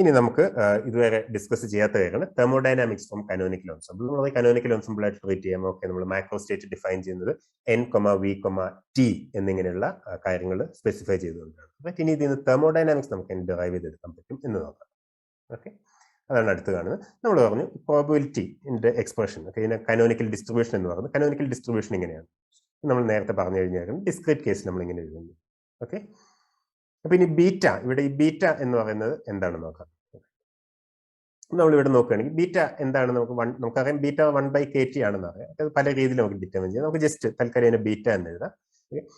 ഇനി നമുക്ക് ഇതുവരെ ഡിസ്കസ് ചെയ്യാത്ത കാര്യമാണ് തെർമോഡൈനാമിക്സ് ഫ്രം കാനോനിക്കൽ എൻസംബിൾ. നമ്മൾ കാനോനിക്കൽ എൻസംബിൾ ആയിട്ട് ട്രീറ്റ് ചെയ്യാം. ഓക്കെ, നമ്മൾ മാക്രോ സ്റ്റേറ്റ് ഡിഫൈൻ ചെയ്യുന്നത് n, v, t എന്നിങ്ങനെയുള്ള കാര്യങ്ങൾ സ്പെസിഫൈ ചെയ്തുകൊണ്ടാണ്. റൈറ്റ്, ഇനി ഇതിൽ നിന്ന് തെർമോഡൈനാമിക്സ് നമുക്ക് ഡിറൈവ് ചെയ്തെടുക്കാൻ പറ്റും എന്ന് നോക്കാം. ഓക്കെ, അതാണ് അടുത്ത് കാണുന്നത്. നമ്മൾ പറഞ്ഞു പ്രോബബിലിറ്റിന്റെ എക്സ്പ്രഷൻ. ഓക്കെ, ഇതിനെ കാനോനിക്കൽ ഡിസ്ട്രിബ്യൂഷൻ എന്ന് പറയുന്നത്. കാനോനിക്കൽ ഡിസ്ട്രിബ്യൂഷൻ ഇങ്ങനെയാണ്. നമ്മൾ നേരത്തെ പറഞ്ഞു കഴിഞ്ഞാൽ ഡിസ്ക്രീറ്റ് കേസ് നമ്മൾ ഇങ്ങനെ എഴുതുന്നു. ഓക്കെ, അപ്പൊ ഇനി ബീറ്റ, ഇവിടെ ഈ ബീറ്റ എന്ന് പറയുന്നത് എന്താണെന്ന് നോക്കാം. നമ്മൾ ഇവിടെ നോക്കുകയാണെങ്കിൽ ബീറ്റ എന്താണ് നമുക്കറിയാം. ബീറ്റ 1/kT ആണെന്ന് അറിയാം. അത് പല രീതിയിൽ നമുക്ക് ഡിറ്റർമിൻ ചെയ്യാം. നമുക്ക് ജസ്റ്റ് തൽക്കാലം അതിനെ ബീറ്റ എന്ന് എഴുതാം.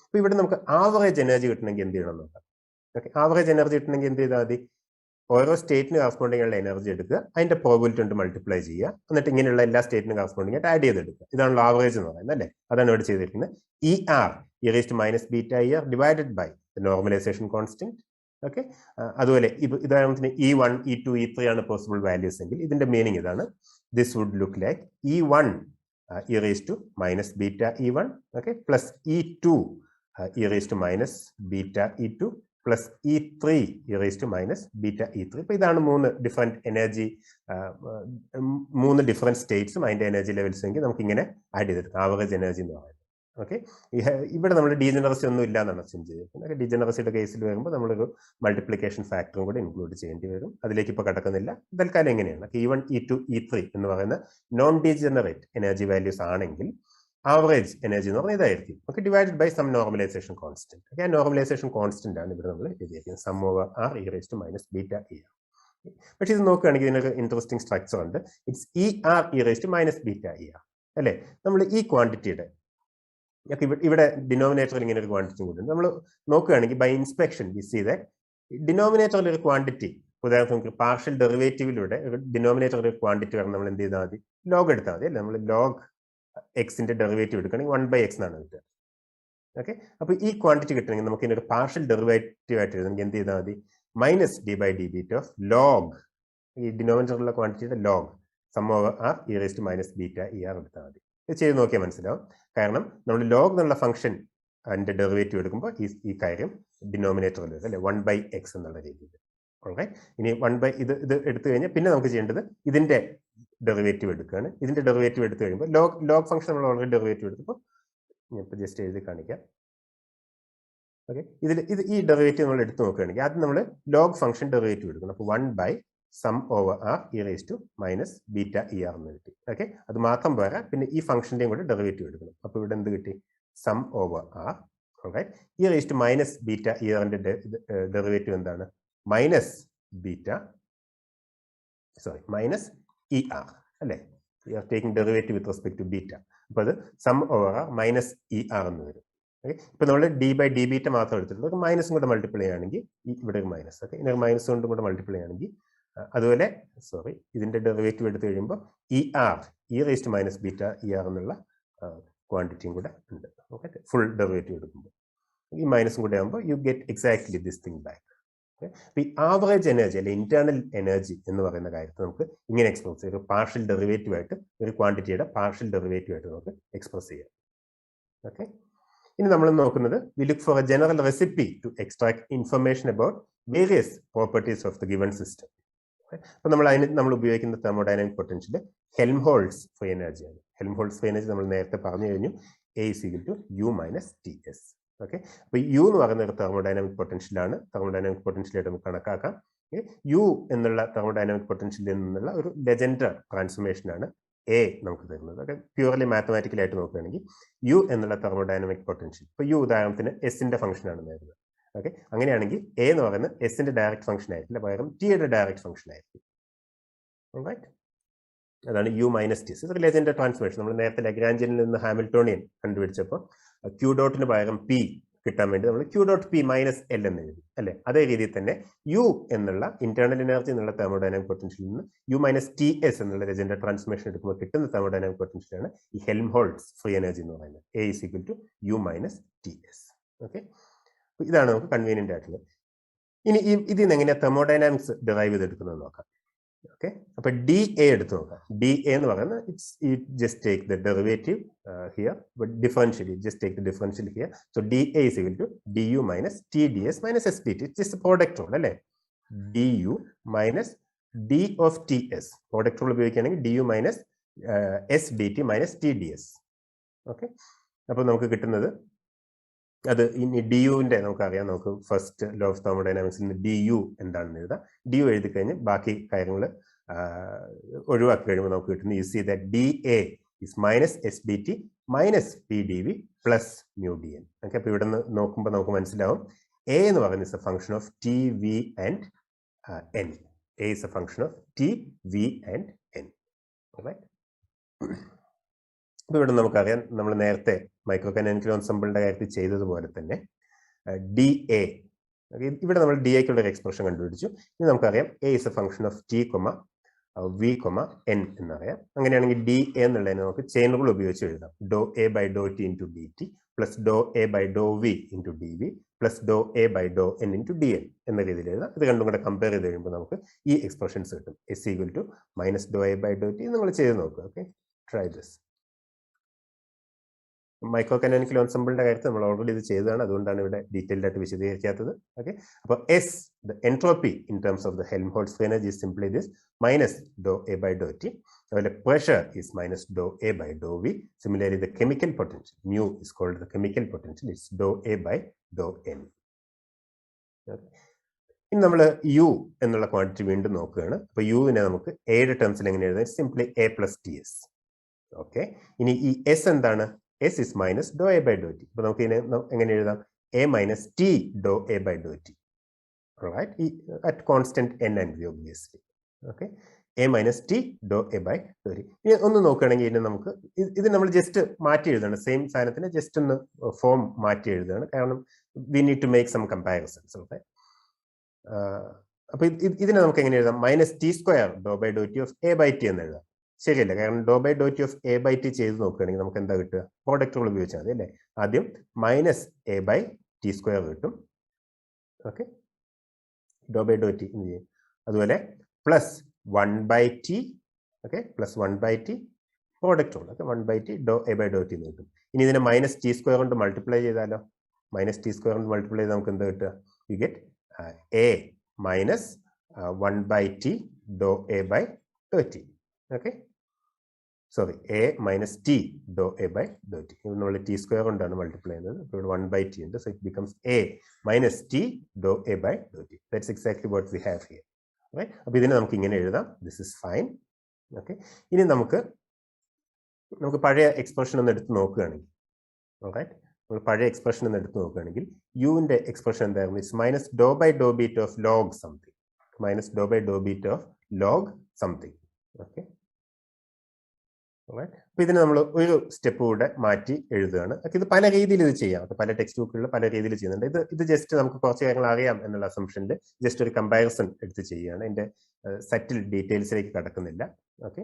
അപ്പൊ ഇവിടെ നമുക്ക് ആവറേജ് എനർജി കിട്ടണമെങ്കിൽ എന്ത് ചെയ്യണം നോക്കാം. ഓക്കെ, ആവറേജ് എനർജി കിട്ടണമെങ്കിൽ എന്ത് ചെയ്താൽ മതി? ഓരോ സ്റ്റേറ്റിന് കറസ്പോണ്ടിങ് ഉള്ള എനർജി എടുക്കുക, അതിന്റെ പ്രോബിലിറ്റി കൊണ്ട് മൾട്ടിപ്ലൈ ചെയ്യുക, എന്നിട്ട് ഇങ്ങനെയുള്ള എല്ലാ സ്റ്റേറ്റിനും കറസ്പോണ്ടിങ് ആയിട്ട് ആഡ് ചെയ്തെടുക്കുക. ഇതാണല്ലോ ആവറേജ് എന്ന് പറയുന്നത്, അല്ലേ? അതാണ് ഇവിടെ ചെയ്തിരിക്കുന്നത്. ER e⁻βER divided by normalisation constant. Okay, അതുപോലെ ഉദാഹരണത്തിന് E1, E2, E3 ആണ് പോസിബിൾ വാല്യൂസ് എങ്കിൽ ഇതിന്റെ മീനിങ് ഇതാണ്. This would look like E1 e⁻βE1, okay, plus E2 e⁻βE2 plus E3 e⁻βE3. ഇപ്പൊ ഇതാണ് മൂന്ന് ഡിഫറെന്റ് എനർജി, മൂന്ന് ഡിഫറെന്റ് സ്റ്റേറ്റ്സും അതിന്റെ എനർജി ലെവൽസ് എങ്കിൽ നമുക്ക് ഇങ്ങനെ ആഡ് ചെയ്തെടുക്കാം ആവറേജ് എനർജി എന്ന് പറയുന്നത്. ഓക്കെ, ഇവിടെ നമ്മൾ ഡീജനറസി ഒന്നും ഇല്ല എന്നാണ് അസ്യൂം ചെയ്തിരിക്കുന്നത്. ഡീജനറസിയുടെ കേസിൽ വരുമ്പോൾ നമ്മളൊരു മൾട്ടിപ്ലിക്കേഷൻ ഫാക്ടറും കൂടെ ഇൻക്ലൂഡ് ചെയ്യേണ്ടി വരും. അതിലേക്ക് ഇപ്പോൾ കടക്കുന്നില്ല. തൽക്കാലം എങ്ങനെയാണ് E1, E2, E3 എന്ന് പറയുന്ന നോൺ ഡീജനറേറ്റ് എനർജി വാല്യൂസ് ആണെങ്കിൽ ആവറേജ് എനർജി എന്ന് പറഞ്ഞാൽ ഇതായിരിക്കും. Okay, divided by sum normalisation constant. Okay, ആ നോർമലൈസേഷൻ കോൺസ്റ്റന്റ് ആണ് ഇവിടെ നമ്മൾ എഴുതിയിരിക്കുന്നത്. Sum over r e⁻βER. പക്ഷെ ഇത് നോക്കുകയാണെങ്കിൽ ഇതിനൊരു ഇൻട്രസ്റ്റിംഗ് സ്ട്രക്ചർ ഉണ്ട്. ഇറ്റ്സ് ER e⁻βER, അല്ലെ? നമ്മൾ ഈ ക്വാണ്ടിറ്റിയുടെ ഇവിടെ ഡിനോമിനേറ്ററിൽ ഇങ്ങനെ ഒരു ക്വാണ്ടിറ്റി കൂടി ഉണ്ട്. നമ്മൾ നോക്കുകയാണെങ്കിൽ by inspection we see that ഡിനോമിനേറ്ററിൽ ഒരു ക്വാണ്ടിറ്റി, ഉദാഹരണത്തിന് നമുക്ക് പാർഷ്യൽ ഡെറിവേറ്റീവിലൂടെ ഒരു ഡിനോമിനേറ്ററിൽ ഒരു ക്വാണ്ടിറ്റി വരണം. നമ്മൾ എന്ത് ചെയ്താൽ മതി? ലോഗ് എടുത്താൽ മതി, അല്ലെ? നമ്മൾ ലോഗ് എക്സിന്റെ ഡെറിവേറ്റീവ് എടുക്കുകയാണെങ്കിൽ 1/x എന്നാണ് കിട്ടുക. ഓക്കെ, അപ്പൊ ഈ ക്വാണ്ടിറ്റി കിട്ടണമെങ്കിൽ നമുക്ക് ഇതിനൊരു പാർഷ്യൽ ഡെറിവേറ്റീവ് ആയിട്ട് എഴുതണമെങ്കിൽ എന്ത് ചെയ്താൽ മതി? -d/dβ ഓഫ് ലോഗ്, ഈ ഡിനോമിനേറ്ററിലുള്ള ക്വാണ്ടിറ്റിയുടെ log sum over r e⁻βER എടുത്താൽ മതി. ഇത് ചെയ്ത് നോക്കിയാൽ മനസ്സിലാവും. കാരണം നമ്മൾ ലോഗ് എന്നുള്ള ഫംഗ്ഷൻ അതിന്റെ ഡെറിവേറ്റീവ് എടുക്കുമ്പോൾ ഈ കാര്യം ഡിനോമിനേറ്ററിൽ വരും, അല്ലെ? 1/x എന്നുള്ള രീതിയിൽ. ഓക്കെ, ഇനി ഇത് എടുത്തു കഴിഞ്ഞാൽ പിന്നെ നമുക്ക് ചെയ്യേണ്ടത് ഇതിന്റെ ഡെറിവേറ്റീവ് എടുക്കുകയാണ്. ഇതിന്റെ ഡെറിവേറ്റീവ് എടുത്തു കഴിയുമ്പോൾ ലോഗ് ഫംഗ്ഷൻ നമ്മൾ ഓൾറെഡി ഡെറിവേറ്റീവ് എടുത്തപ്പോൾ ഞാൻ ഇപ്പോൾ ജസ്റ്റ് എഴുതി കാണിക്കാം. ഓക്കെ, ഈ ഡെറിവേറ്റീവ് നമ്മൾ എടുത്തു നോക്കുകയാണെങ്കിൽ ആദ്യം നമ്മൾ ലോഗ് ഫംഗ്ഷൻ ഡെറിവേറ്റീവ് എടുക്കണം. അപ്പോൾ 1/സം ഓവർ r e⁻βER എന്ന് കിട്ടി. ഓക്കെ, അത് മാത്രം പോരാ, പിന്നെ ഈ ഫംഗ്ഷന്റെയും കൂടെ ഡെറിവേറ്റീവ് എടുക്കണം. അപ്പോൾ ഇവിടെ എന്ത് കിട്ടി? Sum over r. ഓക്കെ, e⁻βERന്റെ ഡെറിവേറ്റീവ് എന്താണ്? -ER, അല്ലെ? We are taking derivative with respect to beta. അപ്പൊ അത് സം ഓവർ r -ER എന്ന് വരും. ഓക്കെ, ഇപ്പൊ നമ്മൾ d/dβ മാത്രം എടുത്തിട്ടുള്ളത് മൈനസും കൂടെ മൾട്ടിപ്ലൈ ചെയ്യുകയാണെങ്കിൽ ഇവിടെ ഒരു മൈനസ്. ഓക്കെ, ഇനി മൈനസ് കൊണ്ടും കൂടെ മൾട്ടിപ്ലൈ ചെയ്യുകയാണെങ്കിൽ അതുപോലെ ഇതിന്റെ ഡെറിവേറ്റീവ് എടുത്തു കഴിയുമ്പോൾ ER e⁻βER എന്നുള്ള ക്വാണ്ടിറ്റിയും കൂടെ ഉണ്ട്. ഓക്കെ, ഫുൾ ഡെറിവേറ്റീവ് എടുക്കുമ്പോൾ ഈ മൈനസും കൂടെ ആകുമ്പോൾ you get exactly this thing back. അപ്പൊ ഈ ആവറേജ് എനർജി അല്ലെ ഇന്റേണൽ എനർജി എന്ന് പറയുന്ന കാര്യത്തിൽ നമുക്ക് ഇങ്ങനെ എക്സ്പ്രസ് ചെയ്യാം. ഒരു പാർഷ്യൽ ഡെറിവേറ്റീവ് ആയിട്ട്, ഒരു ക്വാണ്ടിറ്റിയുടെ പാർഷ്യൽ ഡെറിവേറ്റീവ് ആയിട്ട് നമുക്ക് എക്സ്പ്രസ് ചെയ്യാം. ഓക്കെ, ഇനി നമ്മൾ നോക്കുന്നത് we look for a general recipe to extract information about various properties of the given system. അപ്പൊ നമ്മൾ ഉപയോഗിക്കുന്ന തെർമോഡൈനാമിക് പൊട്ടൻഷ്യൽ ഹെൽംഹോൾട്ട്സ് ഫ്രീ എനർജിയാണ്. ഹെൽംഹോൾട്ട്സ് ഫ്രീ എനർജി നമ്മൾ നേരത്തെ പറഞ്ഞു കഴിഞ്ഞു. A = U - Ts. ഓക്കെ, അപ്പൊ U എന്ന് പറയുന്ന ഒരു തെർമോഡൈനാമിക് പൊട്ടൻഷ്യലാണ്. തെർമോഡൈനാമിക് പൊട്ടൻഷ്യലായിട്ട് നമുക്ക് കണക്കാക്കാം. U എന്നുള്ള തെർമോഡൈനാമിക് പൊട്ടൻഷ്യലിൽ നിന്നുള്ള ഒരു ലെജൻഡർ ട്രാൻസ്ഫോർമേഷൻ ആണ് A നമുക്ക് തരുന്നത്. ഓക്കെ, പ്യൂർലി മാത്തമാറ്റിക്കലായിട്ട് നോക്കുകയാണെങ്കിൽ U എന്നുള്ള തെർമോഡൈനാമിക് പൊട്ടൻഷ്യൽ, ഇപ്പൊ U ഉദാഹരണത്തിന് എസിന്റെ ഫംഗ്ഷൻ ആണ് വരുന്നത്. ഓക്കെ, അങ്ങനെയാണെങ്കിൽ A എന്ന് പറയുന്നത് എസിന്റെ ഡയറക്റ്റ് ഫംഗ്ഷൻ ആയിരിക്കില്ല, പകരം ടിയുടെ ഡയറക്റ്റ് ഫംഗ്ഷൻ ആയിരിക്കും. റൈറ്റ്, അതാണ് U - Ts. ഇത് ലെജൻഡർ ട്രാൻസ്ഫോർമേഷൻ. നമ്മൾ നേരത്തെ ലഗ്രാഞ്ചിയനിൽ നിന്ന് ഹാമിൽട്ടോണിയൻ കണ്ടുപിടിച്ചപ്പോൾ Q ഡോട്ടിന് പകരം P കിട്ടാൻ വേണ്ടി നമ്മൾ Q.P - L എന്ന് എഴുതി, അല്ലെ? അതേ രീതിയിൽ തന്നെ U എന്നുള്ള ഇന്റേണൽ എനർജി എന്നുള്ള തെർമോഡൈനാമിക് പൊട്ടൻഷ്യലിൽ നിന്ന് U - Ts എന്നുള്ള ലെജൻഡർ ട്രാൻസ്ഫോർമേഷൻ എടുക്കുമ്പോൾ കിട്ടുന്ന തെർമോഡൈനാമിക് പൊട്ടൻഷ്യലാണ് ഈ ഹെൽംഹോൾട്ട്സ് ഫ്രീ എനർജി എന്ന് പറയുന്നത്. A = U - Ts. ഓക്കെ, ഇതാണ് നമുക്ക് കൺവീനിയന്റ് ആയിട്ടുള്ളത്. ഇനി ഇതിൽ നിന്ന് എങ്ങനെയാണ് തെർമോഡൈനാമിക്സ് ഡിറൈവ് ചെയ്തെടുക്കുന്നത് നോക്കാം. ഓക്കെ, അപ്പൊ dA എടുത്ത് നോക്കാം. dA എന്ന് പറയുന്നത് just take the derivative here, but differentially just take the differential here. So dA = du - TdS - SdT. It's just a product rule, അല്ലേ? du minus D of T S. Product rule ഉപയോഗിക്കുകയാണെങ്കിൽ du minus S D T minus T D S. Okay, അപ്പോൾ നമുക്ക് കിട്ടുന്നത് അത് ഇനി D യുവിൻ്റെ നമുക്കറിയാം, നമുക്ക് ഫസ്റ്റ് ലോ ഓഫ് തെർമോഡൈനാമിക്സിൽ നിന്ന് ഡി യു എന്താണെന്ന് എഴുതാം. ഡി യു എഴുതി കഴിഞ്ഞ് ബാക്കി കാര്യങ്ങൾ ഒഴിവാക്കി കഴിയുമ്പോൾ നമുക്ക് കിട്ടുന്നത് you see that D A is minus SDT minus PdV plus mu dn. Okay, അപ്പോൾ ഇവിടെ നിന്ന് നോക്കുമ്പോൾ നമുക്ക് മനസ്സിലാവും A എന്ന് പറയുന്നത് is a function of T, V and N. A is a function of T, V and N. Alright. അപ്പോൾ ഇവിടെ നമുക്കറിയാം, നമ്മൾ നേരത്തെ മൈക്രോ കാനോനിക്കൽ എൻസെംബിളിന്റെ കാര്യത്തിൽ ചെയ്തതുപോലെ തന്നെ ഡി എ, ഇവിടെ നമ്മൾ ഡി എക്കുള്ള ഒരു എക്സ്പ്രഷൻ കണ്ടുപിടിച്ചു. ഇനി നമുക്കറിയാം A is a function of T, V, N എന്നറിയാം. അങ്ങനെയാണെങ്കിൽ ഡി എ എന്നുള്ളതിനെ നമുക്ക് ചെയിൻ റൂൾ ഉപയോഗിച്ച് എഴുതാം. Do A by Dr T into d T plus do A by Dr V into d V plus do A by Dr N into d N എന്ന രീതിയിൽ എഴുതാം. ഇത് രണ്ടും കൂടെ കമ്പയർ ചെയ്ത് കഴിയുമ്പോൾ നമുക്ക് ഈ എക്സ്പ്രഷൻസ് കിട്ടും. S equal to minus do A by Dr T. നിങ്ങൾ ചെയ്ത് നോക്കുക. Okay, try this. Micro canonical എൻസെംബിളിന്റെ കാര്യത്തിൽ നമ്മൾ ഓൾറെഡി ഇത് ചെയ്തതാണ്, അതുകൊണ്ടാണ് ഇവിടെ ഡീറ്റെയിൽഡ് ആയിട്ട് വിശദീകരിക്കാത്തത്. ഓക്കെ, അപ്പോൾ S the entropy in terms of the Helmholtz free energy is simply this minus do A by Dr T. അതുപോലെ pressure is minus do A by Dr V. Similarly the chemical potential mu is called the chemical potential it's dou A by Dr N. ഇനി നമ്മൾ U എന്നുള്ള quantity വീണ്ടും നോക്കുകയാണ്. അപ്പോൾ യുവിനെ നമുക്ക് എയുടെ ടേംസിൽ എങ്ങനെ എഴുതാം? Simply A plus T S. Okay, ഇനി ഈ എസ് എന്താണ്? S is minus dou A by dou T. അപ്പോൾ നമുക്ക് ഇതിനെ എങ്ങനെ എഴുതാം? A minus T dou A by dou T. Alright, at constant n and v obviously. Okay, A minus T dou A by dou T. ഇനി ഒന്ന് നോക്കുകയാണെങ്കിൽ ഇതിനെ നമുക്ക് ഇത് നമ്മൾ ജസ്റ്റ് മാറ്റി എഴുതാണ്. സെയിം സാധനത്തിന് ജസ്റ്റ് ഒന്ന് ഫോം മാറ്റി എഴുതുകയാണ്. കാരണം we need to make some comparisons. Okay, അപ്പോൾ ഇതിനെ നമുക്ക് എങ്ങനെ എഴുതാം? Minus T square do by Dr T of A by T എന്ന് എഴുതാം. ശരിയല്ല, കാരണം do by Dr T of A by T ചെയ്ത് നോക്കുകയാണെങ്കിൽ നമുക്ക് എന്താ കിട്ടുക? പ്രോഡക്റ്റ് റൂൾ ഉപയോഗിച്ചാൽ മതി അല്ലേ? ആദ്യം minus A by T square കിട്ടും. Okay, dou by Dr T ചെയ്യും. അതുപോലെ plus 1 by T. Okay, plus 1 by T product rule. Okay, 1 by T dou A by Dr T എന്ന് കിട്ടും. ഇനി ഇതിനെ മൈനസ് ടി സ്ക്വയർ കൊണ്ട് മൾട്ടിപ്ലൈ ചെയ്താലോ? Minus T square കൊണ്ട് മൾട്ടിപ്ലൈ ചെയ്താൽ നമുക്ക് എന്താ കിട്ടുക? You get A minus 1 by T dou A by Dr T. Okay, sorry, A minus T dou A by Dr T. നമ്മൾ ടി സ്ക്വയർ കൊണ്ടാണ് multiply ചെയ്യുന്നത്. അപ്പോൾ ഇവിടെ 1 ബൈ ടി ഉണ്ട്. So it becomes A minus T dou A by Dr T. That's exactly what we have here. Right, അപ്പോൾ ഇതിനെ നമുക്ക് ഇങ്ങനെ എഴുതാം. This is fine. ഓക്കെ, ഇനി നമുക്ക് പഴയ എക്സ്പ്രഷൻ ഒന്ന് എടുത്ത് നോക്കുകയാണെങ്കിൽ, റൈറ്റ്, നമ്മൾ പഴയ എക്സ്പ്രഷൻ ഒന്ന് എടുത്ത് നോക്കുകയാണെങ്കിൽ യുവിൻ്റെ എക്സ്പ്രഷൻ എന്തായിരുന്നു? It's minus dou by dou beta of log something. Minus dou by dou beta of log something. Okay, അപ്പൊ ഇതിന് നമ്മൾ ഒരു സ്റ്റെപ്പ് കൂടെ മാറ്റി എഴുതുകയാണ്. ഇത് പല രീതിയിൽ ഇത് ചെയ്യാം. പല ടെക്സ്റ്റ് ബുക്കുകളിൽ പല രീതിയിൽ ചെയ്യുന്നുണ്ട്. ഇത് ജസ്റ്റ് നമുക്ക് കുറച്ച് കാര്യങ്ങൾ അറിയാം എന്നുള്ള അസംഷനിൽ ജസ്റ്റ് ഒരു കമ്പാരിസൺ എടുത്ത് ചെയ്യുകയാണ്. ഇതിന്റെ സെറ്റിൽ ഡീറ്റെയിൽസിലേക്ക് കടക്കുന്നില്ല. ഓക്കെ,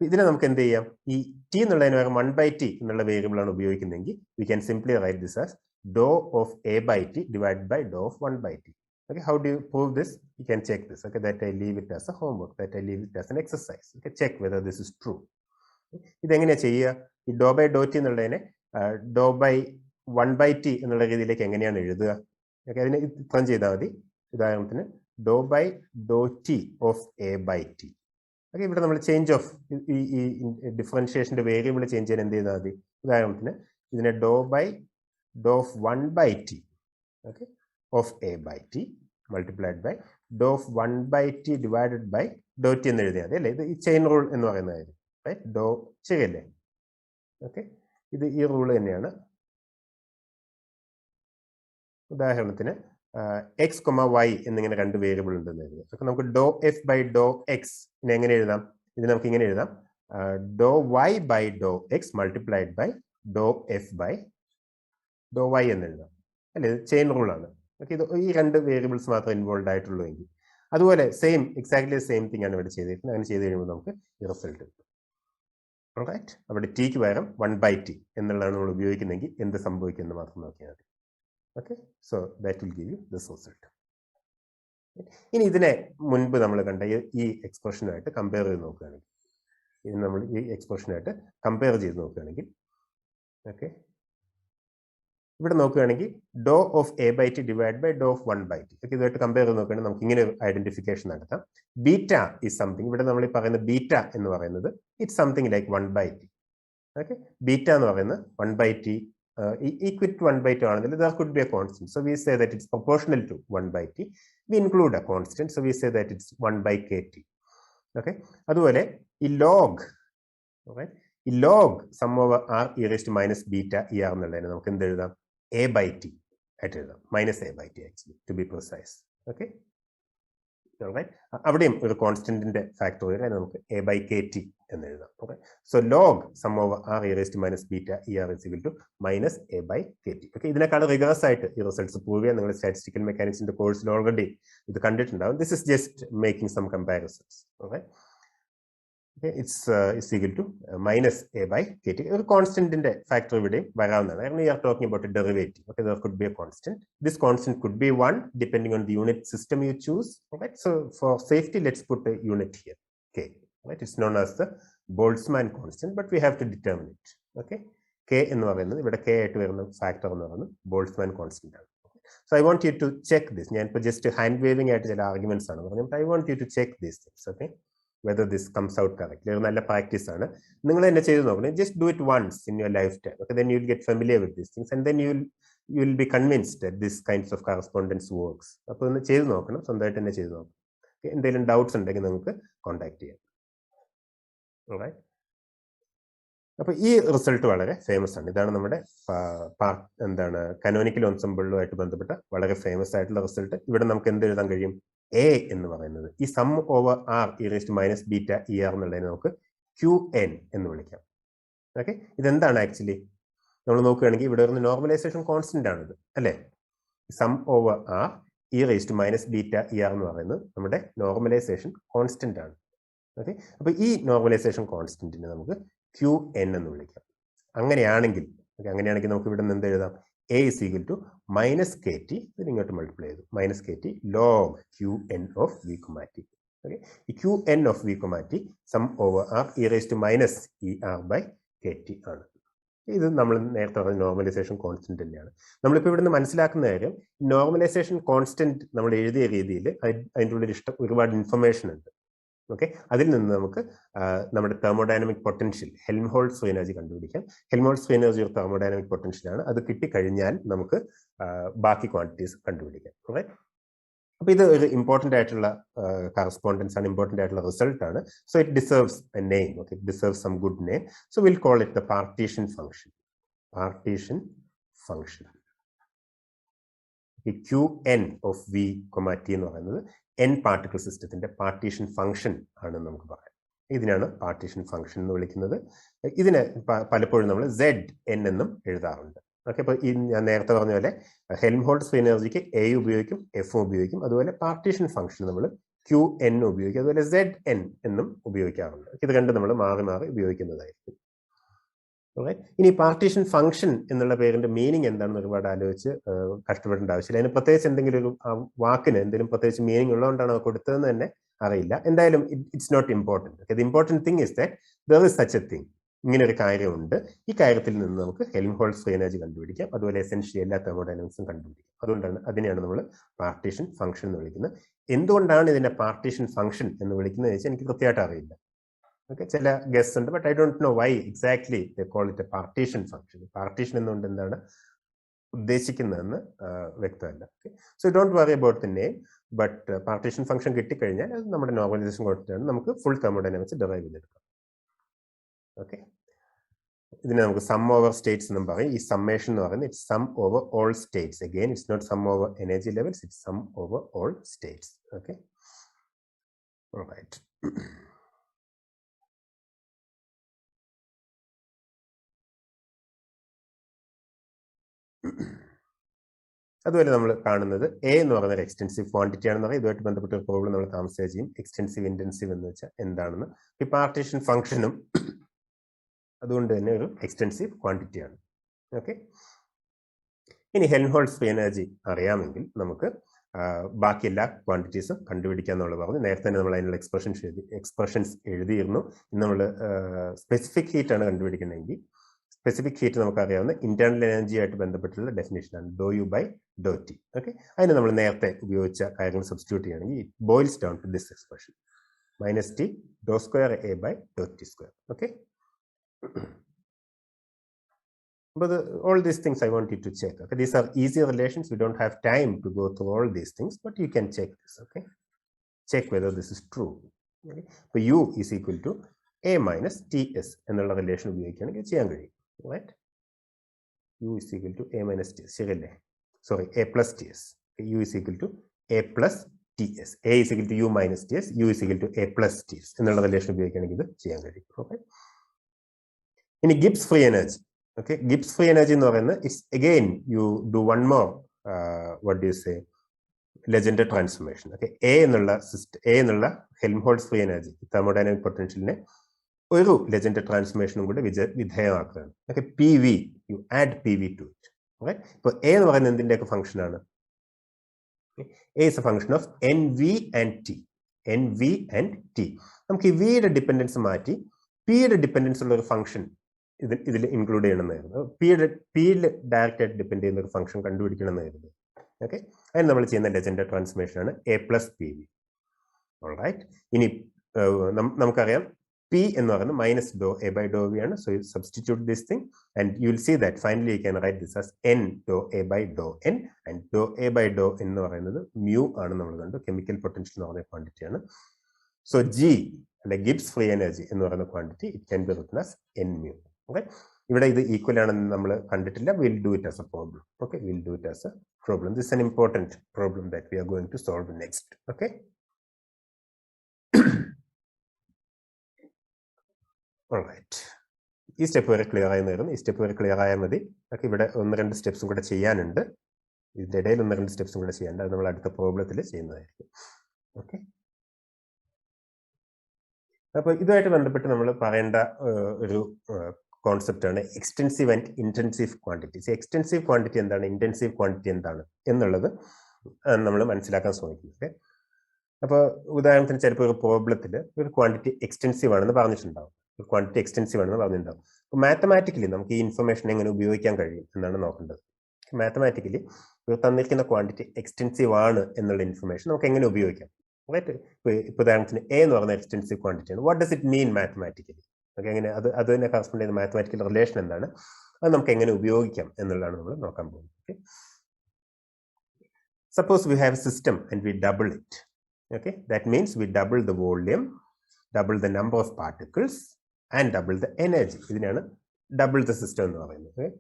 ഇതിനെ നമുക്ക് എന്ത് ചെയ്യാം? ഈ ടി എന്നുള്ളതിന് പകരം 1 ബൈ ടി എന്നുള്ള വേരിയബിൾ ആണ് ഉപയോഗിക്കുന്നതെങ്കിൽ we can simply write this as dou of A by T divide by dou of 1 by T. Okay, how do you prove this? You can check this. Okay, that I leave it as a homework, that I leave it as an exercise. Okay, check whether this is true. ഇതെങ്ങനെയാ ചെയ്യുക? ഈ ഡോ by Dr T എന്നുള്ളതിനെ ഡോ by 1 by T എന്നുള്ള രീതിയിലേക്ക് എങ്ങനെയാണ് എഴുതുക? Okay, അതിനെ ഇത്രയും ചെയ്താൽ മതി. ഉദാഹരണത്തിന് dou by Dr T of A by T. Okay, ഇവിടെ നമ്മൾ ചേഞ്ച് ഓഫ് ഈ ഡിഫറൻഷിയേഷന്റെ വേരിയബിൾ ചേഞ്ച് ചെയ്യാൻ എന്ത് ചെയ്താൽ മതി? ഉദാഹരണത്തിന് ഇതിനെ dou by dou of 1 by T, okay, of A by T multiplied by dou of 1 by T divided by Dr T എന്ന് എഴുതിയാൽ മതി അല്ലേ? ഇത് ഈ ചെയിൻ റൂൾ എന്ന് പറയുന്നത് ഡോ ശരിയല്ലേ? ഓക്കെ, ഇത് ഈ റൂൾ തന്നെയാണ്. ഉദാഹരണത്തിന് എക്സ് കൊമ വൈ എന്നിങ്ങനെ രണ്ട് വേരിയബിൾ ഉണ്ടെന്ന് എഴുതാം. അപ്പൊ നമുക്ക് dou F by dou X ഇതിനെ എങ്ങനെ എഴുതാം? ഇത് നമുക്ക് ഇങ്ങനെ എഴുതാം, dou Y by dou X multiplied by dou F by dou Y എന്ന് എഴുതാം അല്ലേ? ഇത് ചെയിൻ റൂളാണ്. ഓക്കെ, ഇത് ഈ രണ്ട് വേരിയബിൾസ് മാത്രം ഇൻവോൾവ് ആയിട്ടുള്ളൂ എങ്കിൽ. അതുപോലെ എക്സാക്ട്ലി സെയിം തിങ് ആണ് ഇവിടെ ചെയ്തിരിക്കുന്നത്. അങ്ങനെ ചെയ്ത് കഴിയുമ്പോൾ നമുക്ക് ഈ റിസൾട്ട് കിട്ടും. റൈറ്റ്, അവിടെ ടിക്ക് പകരം 1 ബൈ ടി എന്നുള്ളതാണ് നമ്മൾ ഉപയോഗിക്കുന്നതെങ്കിൽ എന്ത് സംഭവിക്കുമെന്ന് മാത്രം നോക്കിയാൽ മതി. Okay, so that will give you this result. ഇനി ഇതിനെ മുൻപ് നമ്മൾ കണ്ട ഈ എക്സ്പ്രഷനായിട്ട് കമ്പയർ ചെയ്ത് നോക്കുകയാണെങ്കിൽ, ഇത് നമ്മൾ ഈ എക്സ്പ്രഷനായിട്ട് കമ്പയർ ചെയ്ത് നോക്കുകയാണെങ്കിൽ, ഓക്കെ, ഇവിടെ നോക്കുകയാണെങ്കിൽ dou of A by T divide by dou of 1/t. Okay, ഇതുമായിട്ട് കമ്പയർ ചെയ്ത് നോക്കുകയാണെങ്കിൽ നമുക്ക് ഇങ്ങനെ ഒരു ഐഡന്റിഫിക്കേഷൻ നടത്താം. ബീറ്റ ഈസ് സംതിങ്, ഇവിടെ നമ്മൾ ഈ പറയുന്ന ബീറ്റ എന്ന് പറയുന്നത് it's something like 1/t. Okay, beta എന്ന് പറയുന്നത് 1/t equal to 1/2 ആണെങ്കിൽ there could be a constant, so we say that it's proportional to 1/t. we include a constant, so we say that it's 1/kt. okay, അതുപോലെ ഈ log, okay, ഈ log sum over r e raised to minus beta er എന്നുള്ളതിനെ നമുക്ക് എന്ത് എഴുതാം? a/t ആയിട്ട് എഴുതാം, -a/t actually to be precise. okay, alright, അവിടെയും ഒരു കോൺസ്റ്റന്റിന്റെ ഫാക്ടോറിയൽ നമുക്ക് a/kt എന്ന് എഴുതാം. Okay, so log sum over r e raised to minus beta er is equal to -a/kt. Okay, ഇതിനേക്കാൾ റിവേഴ്സ് ആയിട്ട് ഈ റിസൾട്ട്സ് പ്രൂവ് ചെയ്യാൻ നിങ്ങൾ സ്റ്റാറ്റിസ്റ്റിക്കൽ മെക്കാനിക്സിന്റെ കോഴ്സിൽ ഓൾറെഡി ഇത് കണ്ടിട്ടുണ്ടാവും. This is just making some comparisons. Okay, it's equal to -a/kt. ഒരു കോൺസ്റ്റന്റിന്റെ ഫാക്ടർ ഇവിടെ വരാവുന്നതാണ്. കാരണം we are talking about a derivative. Okay, there could be a constant. This constant could be 1 depending on the unit system you choose. Okay, so for safety let's put a unit here, k. Right, it's known as the Boltzmann constant, but we have to determine it. Okay, k എന്ന് പറയുന്നത് ഇവിടെ k ആയിട്ട് വരുന്ന factor എന്ന് പറയുന്നത് Boltzmann constant ആണ്. So I want you to check this. ഞാൻ ഇപ്പോൾ ജസ്റ്റ് ഹാൻഡ് വേവിംഗ് ആയിട്ട് ചില ആർഗ്യുമെന്റ്സ് ആണ് പറഞ്ഞത്. I want you to check these things. Okay, whether this comes out correctly. ഒരു നല്ല പ്രാക്ടീസ് ആണ്. നിങ്ങൾ തന്നെ ചെയ്ത് നോക്കണം. Just do it once in your lifetime. Okay, then you'll get familiar with these things and then you'll be convinced that this kinds of correspondence works. അപ്പോൾ ഒന്ന് ചെയ്ത് നോക്കണം, സ്വന്തമായിട്ട് തന്നെ ചെയ്ത് നോക്കണം. എന്തെങ്കിലും ഡൗട്ട്സ് ഉണ്ടെങ്കിൽ നമുക്ക് കോൺടാക്ട് ചെയ്യാം. alright, അപ്പോൾ ഈ റിസൾട്ട് വളരെ ഫേമസ് ആണ്. ഇതാണ് നമ്മുടെ എന്താണ് കനോനിക്കൽ എൻസംബിളുമായിട്ട് ബന്ധപ്പെട്ട വളരെ ഫേമസ് ആയിട്ടുള്ള റിസൾട്ട്. ഇവിടെ നമുക്ക് എന്ത് എഴുതാൻ കഴിയും? a എന്ന് പറയുന്നത് ഈ sum over r e raised to minus beta er എന്നുള്ളതിനെ നമുക്ക് qn എന്ന് വിളിക്കാം. ഓക്കെ, ഇതെന്താണ് ആക്ച്വലി? നമ്മൾ നോക്കുകയാണെങ്കിൽ ഇവിടെ വരുന്ന നോർമലൈസേഷൻ കോൺസ്റ്റന്റ് ആണിത്, അല്ലേ? Sum over r e raised to minus beta er എന്ന് പറയുന്നത് നമ്മുടെ നോർമലൈസേഷൻ കോൺസ്റ്റന്റ് ആണ്. ഓക്കെ, അപ്പൊ ഈ നോർമലൈസേഷൻ കോൺസ്റ്റന്റിനെ നമുക്ക് qn എന്ന് വിളിക്കാം. അങ്ങനെയാണെങ്കിൽ നമുക്ക് ഇവിടെ നിന്ന് എന്ത് എഴുതാം? a is equal to -kt, ഇതിന് ഇങ്ങോട്ട് മൾട്ടിപ്ലൈ ചെയ്തു, -kt log qn of v, t. Okay, ഈ qn of v, t sum over r e raised to minus er by kt ആണ്. ഇത് നമ്മൾ നേരത്തെ പറഞ്ഞ നോർമലൈസേഷൻ കോൺസ്റ്റന്റ് തന്നെയാണ്. നമ്മളിപ്പോൾ ഇവിടുന്ന് മനസ്സിലാക്കുന്ന കാര്യം, നോർമലൈസേഷൻ കോൺസ്റ്റന്റ് നമ്മൾ എഴുതിയ രീതിയിൽ അതിൻ്റെ ഉള്ളിൽ ഒരുപാട് ഇൻഫർമേഷൻ ഉണ്ട്. ഓക്കെ, അതിൽ നിന്ന് നമുക്ക് നമ്മുടെ thermodynamic potential, Helmholtz free energy കണ്ടുപിടിക്കാം. ഹെൽംഹോൾട്സ് ഫ്രീ എനർജി ഒരു തെർമോഡൈനാമിക് പൊട്ടൻഷ്യൽ ആണ്. അത് കിട്ടിക്കഴിഞ്ഞാൽ നമുക്ക് ബാക്കി ക്വാണ്ടിറ്റീസ് കണ്ടുപിടിക്കാം. റൈറ്റ്, അപ്പൊ ഇത് ഒരു ഇമ്പോർട്ടന്റ് ആയിട്ടുള്ള കറസ്പോണ്ടൻസ് ആണ്, ഇമ്പോർട്ടന്റ് ആയിട്ടുള്ള റിസൾട്ട് ആണ്. So it deserves a name. Okay, it deserves some good name. So will call it the partition function. Partition function. ഈ qn ഓഫ് v, t എന്ന് പറയുന്നത് n പാർട്ടിക്കിൾ സിസ്റ്റത്തിന്റെ പാർട്ടീഷൻ ഫംഗ്ഷൻ ആണെന്ന് നമുക്ക് പറയാം. ഇതിനാണ് പാർട്ടീഷൻ ഫംഗ്ഷൻ എന്ന് വിളിക്കുന്നത്. ഇതിനെ പലപ്പോഴും നമ്മൾ Zn എന്നും എഴുതാറുണ്ട്. ഓക്കെ, അപ്പോൾ ഈ ഞാൻ നേരത്തെ പറഞ്ഞ പോലെ ഹെൽംഹോൾട്സ് ഫ്രീ എനർജിക്ക് a ഉപയോഗിക്കും, f ഉപയോഗിക്കും. അതുപോലെ പാർട്ടീഷൻ ഫംഗ്ഷൻ നമ്മൾ qn ഉപയോഗിക്കും, അതുപോലെ Zn എന്നും ഉപയോഗിക്കാറുണ്ട്. ഇത് രണ്ടും നമ്മൾ മാറി മാറി ഉപയോഗിക്കുന്നതായിരിക്കും. ഇനി പാർട്ടീഷൻ ഫംഗ്ഷൻ എന്നുള്ള പേരിന്റെ മീനിങ് എന്താണെന്ന് ഒരുപാട് ആലോചിച്ച് കഷ്ടപ്പെടേണ്ട ആവശ്യമില്ല. അതിന് പ്രത്യേകിച്ച് എന്തെങ്കിലും ഒരു വാക്കിന് എന്തെങ്കിലും പ്രത്യേകിച്ച് മീനിങ് ഉള്ളതുകൊണ്ടാണ് കൊടുത്തതെന്ന് തന്നെ അറിയില്ല. എന്തായാലും it's not important. The important thing is that there is such a thing. ഇങ്ങനെ ഒരു കാര്യമുണ്ട്. ഈ കാര്യത്തിൽ നിന്ന് നമുക്ക് ഹെൽംഹോൾട്സ് ഫ്രീ എനർജി കണ്ടുപിടിക്കാം, അതുപോലെ എസെൻഷ്യലി എല്ലാ തെർമോഡൈനാമിക്സും കണ്ടുപിടിക്കാം. അതുകൊണ്ടാണ് അതിനെയാണ് നമ്മൾ പാർട്ടീഷൻ ഫംഗ്ഷൻ എന്ന് വിളിക്കുന്നത്. എന്തുകൊണ്ടാണ് ഇതിന്റെ പാർട്ടീഷൻ ഫംഗ്ഷൻ എന്ന് വിളിക്കുന്നത് വെച്ചാൽ എനിക്ക് കൃത്യമായിട്ട് അറിയില്ല. ഓക്കെ, ചില ഗസ് ഉണ്ട്, but I don't know why exactly they call it a partition function. Partition എന്നുകൊണ്ട് എന്താണ് ഉദ്ദേശിക്കുന്നതെന്ന് വ്യക്തമല്ല. Okay, so don't worry about the name, but partition function കിട്ടിക്കഴിഞ്ഞാൽ അത് നമ്മുടെ നോർമലൈസേഷൻ കൊടുത്തിട്ടാണ് നമുക്ക് ഫുൾ തെർമോഡൈനാമിക്സ് ഡെറൈവ് ചെയ്തെടുക്കാം. ഓക്കെ, ഇതിനെ നമുക്ക് സം ഓവർ സ്റ്റേറ്റ്സ് എന്നും പറയും. ഈ സമ്മേഷൻ എന്ന് പറയുന്നത് it's sum over all states. Again it's not sum over energy levels, it's sum over all states. Okay, alright. അതുപോലെ നമ്മൾ കാണുന്നത് എ എന്ന് പറയുന്ന ഒരു എക്സ്റ്റെൻസീവ് ക്വാണ്ടിറ്റി ആണെന്ന് പറയും. ഇതുമായിട്ട് ബന്ധപ്പെട്ട ഒരു പ്രോബ്ലം നമ്മൾ താമസിച്ച് ചെയ്യും. എക്സ്റ്റെൻസീവ് ഇന്റൻസീവ് എന്ന് വെച്ചാൽ എന്താണെന്ന്. ഈ പാർട്ടീഷൻ ഫംഗ്ഷനും അതുകൊണ്ട് തന്നെ ഒരു എക്സ്റ്റെൻസീവ് ക്വാണ്ടിറ്റി ആണ്. ഓക്കെ, ഇനി ഹെൽംഹോൾട്സ് ഫ്രീ എനർജി അറിയാമെങ്കിൽ നമുക്ക് ബാക്കി എല്ലാ ക്വാണ്ടിറ്റീസും കണ്ടുപിടിക്കാന്നുള്ളത് പറഞ്ഞു. നേരത്തെ തന്നെ നമ്മൾ അതിനുള്ള എക്സ്പ്രഷൻസ് എഴുതിയിരുന്നു. ഇന്ന് നമ്മൾ സ്പെസിഫിക് ഹീറ്റ് ആണ് കണ്ടുപിടിക്കണമെങ്കിൽ സ്പെസിഫിക് ഹീറ്റ് നമുക്കറിയാവുന്ന ഇന്റേണൽ എനർജി ആയിട്ട് ബന്ധപ്പെട്ടുള്ള ഡെഫിനേഷനാണ് dou U by Dr T. Okay, അതിന് നമ്മൾ നേരത്തെ ഉപയോഗിച്ച കാര്യങ്ങൾ സബ്സ്റ്റിറ്റ്യൂട്ട് ചെയ്യുകയാണെങ്കിൽ it boils down to this expression -T dou square A by dou T square. Okay. But all these things I want you to check. Okay, these are easy relations. We don't have time to go through all these things, but you can check this. Okay, check whether this is true. Okay, so U is equal to A minus TS എന്നുള്ള relation ഉപയോഗിക്കുകയാണെങ്കിൽ ചെയ്യാൻ കഴിയും. Right? U is equal to A minus TS. ശരിയല്ലേ? Sorry, A plus TS. Okay, U is equal to A plus TS. A is equal to U minus TS. U is equal to A plus TS എന്നുള്ള relation ഉപയോഗിക്കുകയാണെങ്കിൽ ഇത് ചെയ്യാൻ കഴിയും. Okay. ഇനി Gibbs free energy. Okay, Gibbs free energy എന്ന് പറയുന്നത് is again you do one more what do you say Legendre transformation. Okay, A എന്നുള്ള Helmholtz free energy thermodynamic potentialനെ ഒരു Legendre transformation കൂടെ വിധേയമാക്കുകയാണ്. Okay, PV you add PV to it. Right? ഇപ്പോൾ A എന്ന് പറയുന്നത് എന്തിന്റെയൊക്കെ function ആണ്? A is a function of NV and T. NV and T. നമുക്ക് ഈ V യുടെ ഡിപെൻഡൻസ് മാറ്റി P യുടെ ഡിപെൻഡൻസ് ഉള്ള ഒരു ഫംഗ്ഷൻ ഇതിൽ ഇൻക്ലൂഡ് ചെയ്യണമെന്നായിരുന്നു. പിയിൽ ഡയറക്റ്റ് ആയിട്ട് ഡിപെൻഡ് ചെയ്യുന്ന ഒരു ഫംഗ്ഷൻ കണ്ടുപിടിക്കണമെന്നായിരുന്നു. ഓക്കെ, അതിന് നമ്മൾ ചെയ്യുന്ന ലെജൻഡർ ട്രാൻസ്ഫോർമേഷൻ ആണ് A plus PV. ഓൾറൈറ്റ്, ഇനി നമുക്കറിയാം P എന്ന് പറയുന്നത് minus dou A by dou V ആണ്. So you substitute this thing and you will see that finally you can write this as N dou A by dou N and dou A by dou എന്ന് പറയുന്നത് mu ആണ്. നമ്മൾ കണ്ടു chemical potential എന്ന് പറയുന്ന quantity ആണ്. So G അല്ലെ Gibbs free energy എന്ന് പറയുന്ന quantity it can be written as N mu. Okay, ഇവിടെ ഇത് ഈക്വൽ ആണെന്ന് നമ്മൾ കണ്ടിട്ടില്ല. Will do it as a problem. Okay, will do it as a problem. This an important problem that we are going to solve next. Okay, alright, ഈ step വരെ clear ആയി നേരുന്നു. ഈ സ്റ്റെപ്പ് വരെ ക്ലിയർ ആയാൽ മതി. ഓക്കെ, ഇവിടെ 1-2 സ്റ്റെപ്സും കൂടെ ചെയ്യാനുണ്ട്. ഇതിന്റെ ഇടയിൽ 1-2 സ്റ്റെപ്സും കൂടെ ചെയ്യാനുണ്ട്. അത് നമ്മൾ അടുത്ത പ്രോബ്ലത്തിൽ ചെയ്യുന്നതായിരിക്കും. ഓക്കെ, അപ്പോൾ ഇതുമായിട്ട് ബന്ധപ്പെട്ട് നമ്മൾ പറയേണ്ട ഒരു കോൺസെപ്റ്റ് ആണ് extensive and intensive quantities. Extensive quantity എന്താണ്, ഇന്റൻസീവ് ക്വാണ്ടിറ്റി എന്താണ് എന്നുള്ളത് നമ്മൾ മനസ്സിലാക്കാൻ ശ്രമിക്കുന്നത്. അപ്പോൾ ഉദാഹരണത്തിന് ചിലപ്പോൾ ഒരു പ്രോബ്ലത്തിൽ ഒരു ക്വാണ്ടിറ്റി എക്സ്റ്റെൻസീവ് ആണെന്ന് പറഞ്ഞിട്ടുണ്ടാവും. ഒരു ക്വാണ്ടിറ്റി എക്സ്റ്റെൻസീവ് ആണെന്ന് പറഞ്ഞിട്ടുണ്ടാവും. അപ്പോൾ മാത്തമാറ്റിക്കലി നമുക്ക് ഈ ഇൻഫർമേഷൻ എങ്ങനെ ഉപയോഗിക്കാൻ കഴിയും എന്നാണ് നോക്കേണ്ടത്. മാത്തമാറ്റിക്കലി ഒരു തന്നിരിക്കുന്ന ക്വാണ്ടിറ്റി എക്സ്റ്റെൻസീവ് ആണ് എന്നുള്ള ഇൻഫർമേഷൻ നമുക്ക് എങ്ങനെ ഉപയോഗിക്കാം. റൈറ്റ്, ഇപ്പോൾ ഉദാഹരണത്തിന് A എന്ന് പറയുന്ന എക്സ്റ്റെൻസീവ് ക്വാണ്ടിറ്റി ആണ്. What does it mean mathematically? Okay, എങ്ങനെ അത് തന്നെ കറസ്പോണ്ട് ചെയ്യുന്ന മാത്തമാറ്റിക്കൽ റിലേഷൻ എന്താണ്, അത് നമുക്ക് എങ്ങനെ ഉപയോഗിക്കാം എന്നുള്ളതാണ് നമ്മൾ നോക്കാൻ പോകുന്നത്. Okay, suppose we have a system and we double it. Okay, that means we double the volume, double the number of particles and double the energy. ഇതിനാണ് ഡബിൾ ദ സിസ്റ്റം എന്ന് പറയുന്നത്. Okay,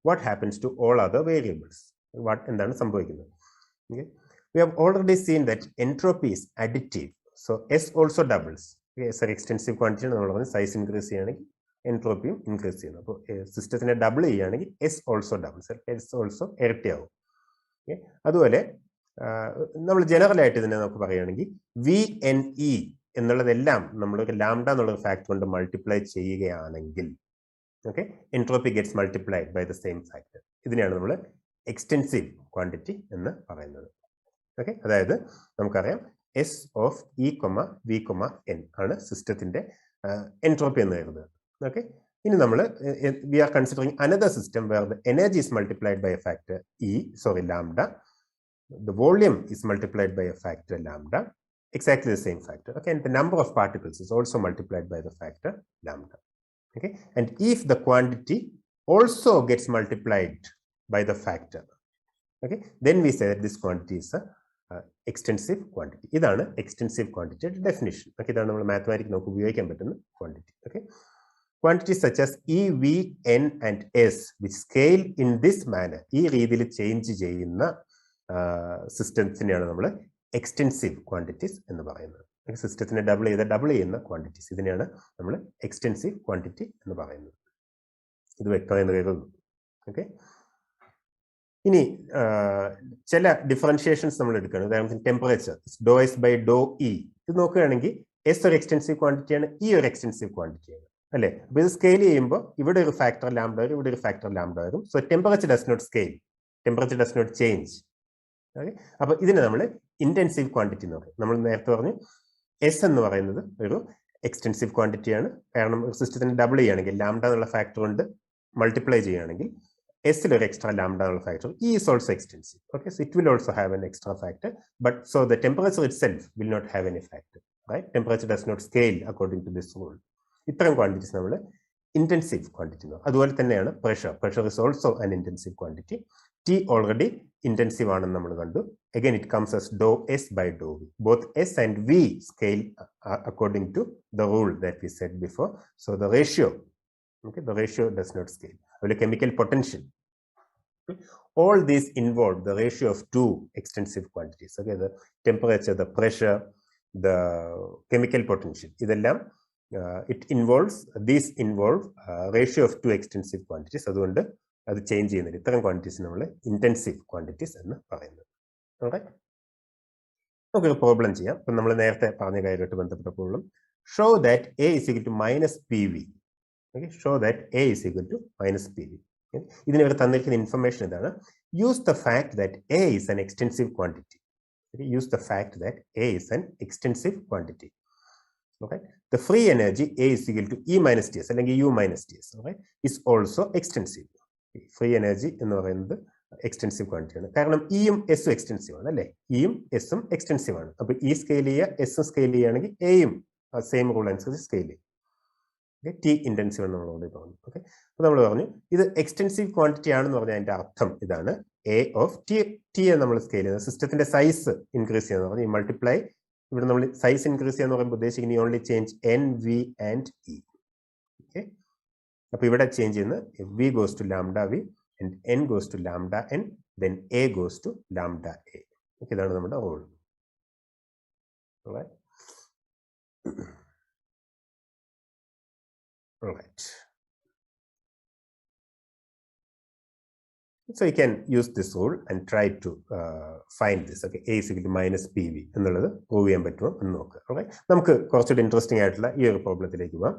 what happens to all other variables? എന്താണ് സംഭവിക്കുന്നത്? Okay, we have already seen that entropy is additive, so S also doubles. Okay, so extensive quantity നമ്മൾ പറഞ്ഞു size increase ചെയ്യുകയാണെങ്കിൽ എൻട്രോപ്പിയും increase ചെയ്യുന്നു. അപ്പോൾ സിസ്റ്റത്തിനെ ഡബിൾ ചെയ്യുകയാണെങ്കിൽ S also doubles, S also ഇരട്ടിയാവും. ഓക്കെ, അതുപോലെ നമ്മൾ ജനറൽ ആയിട്ട് ഇതിനെ നമുക്ക് പറയുകയാണെങ്കിൽ VNE എന്നുള്ളതെല്ലാം നമ്മളൊരു ലാംഡ എന്നുള്ള ഫാക്ട് കൊണ്ട് മൾട്ടിപ്ലൈ ചെയ്യുകയാണെങ്കിൽ okay entropy gets multiplied by the same factor. ഇതിനെയാണ് നമ്മൾ എക്സ്റ്റെൻസീവ് ക്വാണ്ടിറ്റി എന്ന് പറയുന്നത്. ഓക്കെ, അതായത് നമുക്കറിയാം S of E, V, N ആണ് സിസ്റ്റത്തിന്റെ എൻട്രോപ്പി എന്ന് വരുന്നത്. ഓക്കെ, ഇനി നമ്മൾ we are considering another system where the energy is multiplied by a factor lambda, the volume is multiplied by a factor lambda, exactly the same factor. Okay, and the number of particles is also multiplied by the factor lambda. Okay, and if the quantity also gets multiplied by the factor, okay, then we say that this quantity is a extensive quantity. ഇതാണ് extensive quantity definition. Okay, ഇതാണ് നമ്മൾ mathematics നമുക്ക് ഉപയോഗിക്കാൻ പറ്റുന്ന quantity. Okay, quantities such as E, V, N and S which scale in this manner, ഈ രീതിയിൽ change ചെയ്യുന്ന സിസ്റ്റത്തിനെയാണ് നമ്മൾ എക്സ്റ്റെൻസീവ് ക്വാണ്ടിറ്റീസ് എന്ന് പറയുന്നത്. സിസ്റ്റത്തിനെ ഡബിൾ ചെയ്യുന്ന ക്വാണ്ടിറ്റീസ്, ഇതിനെയാണ് നമ്മൾ എക്സ്റ്റെൻസീവ് ക്വാണ്ടിറ്റി എന്ന് പറയുന്നത്. ഇത് വ്യക്തമായെന്ന് കരുതുന്നു. ഓക്കെ, ഇനി ചില ഡിഫറൻഷിയേഷൻസ് നമ്മൾ എടുക്കുകയാണ്. ഉദാഹരണത്തിന് temperature dou S by dou E. ഇത് നോക്കുകയാണെങ്കിൽ എസ് ഒരു എക്സ്റ്റെൻസീവ് ക്വാണ്ടിറ്റിയാണ്, ഇ ഒരു എക്സ്റ്റെൻസീവ് ക്വാണ്ടിറ്റിയാണ് അല്ലേ. അപ്പോൾ ഇത് സ്കെയിൽ ചെയ്യുമ്പോൾ ഇവിടെ ഒരു ഫാക്ടർ ലാംഡ വരും, ഇവിടെ ഒരു ഫാക്ടർ ലാംഡ വരും. So temperature does not scale, temperature does not change. Okay, അപ്പോൾ ഇതിനെ നമ്മൾ ഇന്റൻസീവ് ക്വാണ്ടിറ്റി എന്ന് പറയും. നമ്മൾ നേരത്തെ പറഞ്ഞു എസ് എന്ന് പറയുന്നത് ഒരു എക്സ്റ്റെൻസീവ് ക്വാണ്ടിറ്റിയാണ്. കാരണം ഒരു സിസ്റ്റത്തിന് ഡബിൾ ചെയ്യുകയാണെങ്കിൽ ലാംഡ എന്നുള്ള ഫാക്ടർ കൊണ്ട് മൾട്ടിപ്ലൈ ചെയ്യുകയാണെങ്കിൽ S ഒരു extra lambda factor, E is also extensive. Okay, so it will also have an extra factor, but so the temperature itself will not have any factor, right? Temperature does not scale according to this rule. ഇത്തരം quantities നമ്മൾ intensive quantity. അതുപോലെ തന്നെയാണ് pressure. Pressure is also an intensive quantity. T already intensive ആണെന്ന് നമ്മൾ കണ്ടു. Again, it comes as dou S by dou V. Both S and V scale according to the rule that we said before. So the ratio, okay, the ratio does not scale. The chemical potential, all these involve the ratio of two extensive quantities. Okay, the temperature, the pressure, the chemical potential. It involves, these involve ratio of two extensive quantities. അതുകൊണ്ട് അത് change ചെയ്യുന്നില്ല. ഇത്തരം quantities നമ്മൾ intensive quantities എന്ന് പറയുന്നത്. Okay, നമുക്കൊരു problem ചെയ്യാം. അപ്പം നമ്മൾ നേരത്തെ പറഞ്ഞ കാര്യമായിട്ട് ബന്ധപ്പെട്ട problem. Show that A is equal to minus PV. Okay, show that A is equal to minus PV. Okay, ഇതിനൊരു തന്നിരിക്കുന്ന ഇൻഫർമേഷൻ ഇതാണ്. Use the fact that A is an extensive quantity. Okay, use the fact that A is an extensive quantity. Okay, the free energy A is equal to E minus TS അല്ലെങ്കിൽ U minus TS, okay, is also extensive. Free energy എന്ന് പറയുന്നത് extensive quantity ആണ്. കാരണം ഇയും എസും extensive ആണ് അല്ലേ? ഇയും എസും extensive ആണ്. അപ്പൊ ഈ സ്കെയിൽ ചെയ്യുക, എസും സ്കെയിൽ ചെയ്യുകയാണെങ്കിൽ എയും സെയിം റൂൾ അനുസരിച്ച് സ്കെയിൽ ചെയ്യും. ടി ഇന്റൻസീവ് ആണ് നമ്മൾ പറഞ്ഞു. ഓക്കെ, അപ്പൊ നമ്മൾ പറഞ്ഞു ഇത് എക്സ്റ്റെൻസീവ് ക്വാണ്ടിറ്റി ആണെന്ന് പറഞ്ഞാൽ അതിന്റെ അർത്ഥം ഇതാണ്. എ ഓഫ് ടി, ടി നമ്മൾ സ്കെയിൽ ചെയ്യുന്നത് സിസ്റ്റത്തിന്റെ സൈസ് ഇൻക്രീസ് ചെയ്യാന്ന് പറഞ്ഞു. ഈ മൾട്ടിപ്ലൈ ഇവിടെ നമ്മൾ സൈസ് ഇൻക്രീസ് ചെയ്യാന്ന് പറയുമ്പോൾ ഉദ്ദേശിക്കുന്നത് ഈ only change N, V and E. Okay, അപ്പൊ ഇവിടെ ചേഞ്ച് ചെയ്യുന്നത് V goes to lambda V and N goes to lambda N, then A goes to lambda A. Okay, ഇതാണ് നമ്മുടെ rule. All right. So you can use this rule and try to find this. Okay, A is equal to minus PV എന്നുള്ളത് prove ചെയ്യാൻ പറ്റുമോ എന്ന് നോക്കുക. Okay, നമുക്ക് കുറച്ചുകൂടി interesting ആയിട്ടുള്ള ഈ ഒരു പ്രോബ്ലത്തിലേക്ക് പോകാം.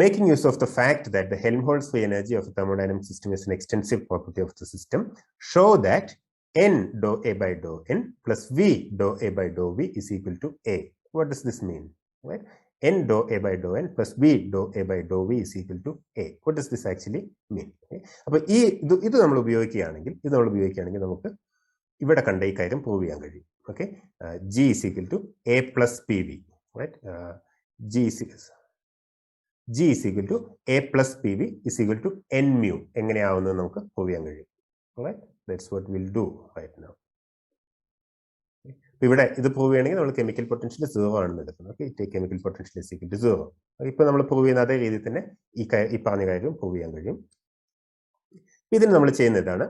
Making use of the fact that the Helmholtz free energy of a thermodynamic system is an extensive property of the system, show that N dou A by dou N plus V dou A by dou V is equal to A. What does this mean? Right? N dou A by dou N plus V dou A by dou V is equal to A. What does this actually mean? അപ്പോൾ ഇത് നമ്മൾ ഉപയോഗിക്കുകയാണെങ്കിൽ നമുക്ക് ഇവിടെ കണ്ട ഈ കാര്യം prove ചെയ്യാൻ കഴിയും. Okay, G is equal to A plus PV, right? G is equal to A plus PV is equal to N mu. എങ്ങനെയാവുന്നത് നമുക്ക് പ്രൂവ് ചെയ്യാൻ കഴിയും. Right? That's what we'll do right now. ഇവിടെ ഇത് പ്രൂവ് ചെയ്യണമെങ്കിൽ നമ്മൾ chemical potential 0 ആണെന്ന് എടുക്കുന്നത്. Okay, chemical potential is equal to 0. ഇപ്പൊ നമ്മൾ പ്രൂവ് ചെയ്യുന്ന അതേ രീതിയിൽ തന്നെ ഈ പറഞ്ഞ കാര്യം പ്രൂവ് ചെയ്യാൻ കഴിയും. ഇതിന് നമ്മൾ ചെയ്യുന്ന ഇതാണ്.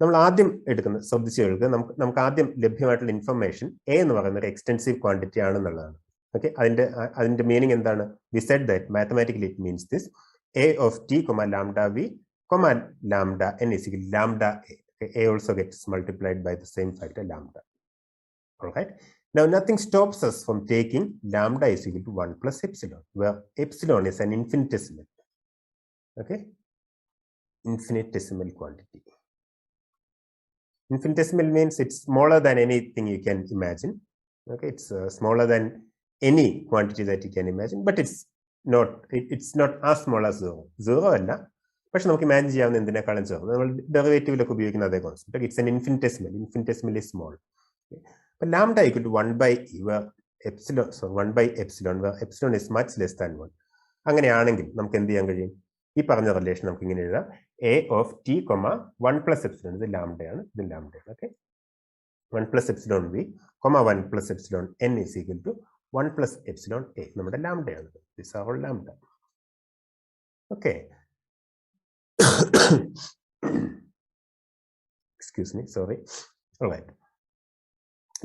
നമ്മൾ ആദ്യം എടുക്കുന്നത്, ശ്രദ്ധിച്ചു കേൾക്കുക, നമുക്ക് ആദ്യം ലഭ്യമായിട്ടുള്ള ഇൻഫർമേഷൻ എ എന്ന് പറയുന്ന ഒരു എക്സ്റ്റെൻസീവ് ക്വാണ്ടിറ്റി ആണെന്നുള്ളതാണ്. ഓക്കെ, അതിന്റെ മീനിങ് എന്താണ്? We said that mathematically it means this A of T lambda V lambda N is equal lambda A. A also gets multiplied by the same factor lambda. All right. Now nothing stops us from taking lambda is equal to 1 plus epsilon, where epsilon is an infinitesimal. Okay, infinitesimal quantity. Infinitesimal means it's smaller than anything you can imagine. Okay, it's smaller than any quantity that you can imagine, but it's not as small as 0. 0 alla. പക്ഷെ നമുക്ക് imagine ചെയ്യാവുന്ന എന്തിനേക്കാളും ചെറുത്. നമ്മൾ ഡെറിവേറ്റീവിലൊക്കെ ഉപയോഗിക്കുന്ന അതേ concept. It's an infinitesimal is small. അപ്പോൾ lambda equal to 1 by E where epsilon is much less than 1. അങ്ങനെയാണെങ്കിൽ നമുക്ക് എന്ത് ചെയ്യാൻ കഴിയും? ഈ പറഞ്ഞ റിലേഷൻ നമുക്ക് ഇങ്ങനെ എഴുതാം. A of t, 1 plus epsilon, ഇത് ലാംഡയാണ്, ഇത് ലാംഡയാണ്. Okay, 1 plus epsilon V, 1 plus epsilon N is equal to 1 plus epsilon A. നമ്മുടെ ലാംഡയാണ്. This is our lambda. Okay. Excuse me, sorry. All right.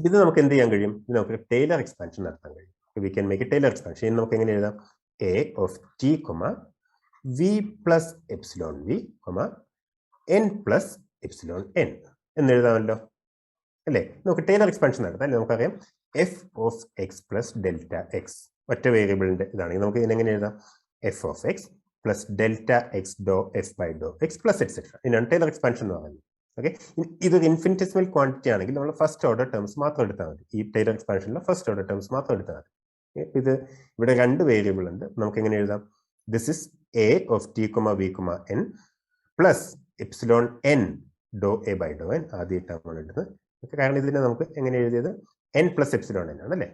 ഇത് നമുക്ക് എന്ത് ചെയ്യാൻ കഴിയും? ഇത് നമുക്ക് ടൈലർ എക്സ്പാൻഷൻ നടത്താൻ കഴിയും. We can make a Taylor expansion. ഇത് നമുക്ക് എങ്ങനെ എഴുതാം? A of t, V plus epsilon V, N plus epsilon N എന്ന് എഴുതാമല്ലോ അല്ലേ? നമുക്ക് ടൈലർ എക്സ്പാൻഷൻ നടത്താം അല്ലേ? നമുക്കറിയാം f of x plus delta x ഒറ്റ വേരിയബിളിന്റെ ഇതാണെങ്കിൽ നമുക്ക് ഇതിനെങ്ങനെ എഴുതാം? f of x plus delta x dou f by dou x plus etc. ഇതിനാണ് ടൈലർ എക്സ്പാൻഷൻ എന്ന് പറയുന്നത്. ഓക്കെ, ഇതൊരു ഇൻഫിനിറ്റെസിമൽ ക്വാണ്ടിറ്റി ആണെങ്കിൽ നമ്മൾ ഫസ്റ്റ് ഓർഡർ ടേംസ് മാത്രം എടുത്താൽ മതി. ഈ ടൈലർ എക്സ്പാൻഷനിലെ ഫസ്റ്റ് ഓർഡർ ടേംസ് മാത്രം എടുത്താൽ മതി. ഇത് ഇവിടെ രണ്ട് വേരിയബിൾ ഉണ്ട്. നമുക്ക് എങ്ങനെ എഴുതാം? This is a of t, v, n plus epsilon N dou A by Dr N ആദ്യ ടേമാണ് ഇടുന്നത്. കാരണം ഇതിനെ നമുക്ക് എങ്ങനെ എഴുതിയത് എൻ പ്ലസ് എപ്സിലോൺ എൻ ആണ് അല്ലേ,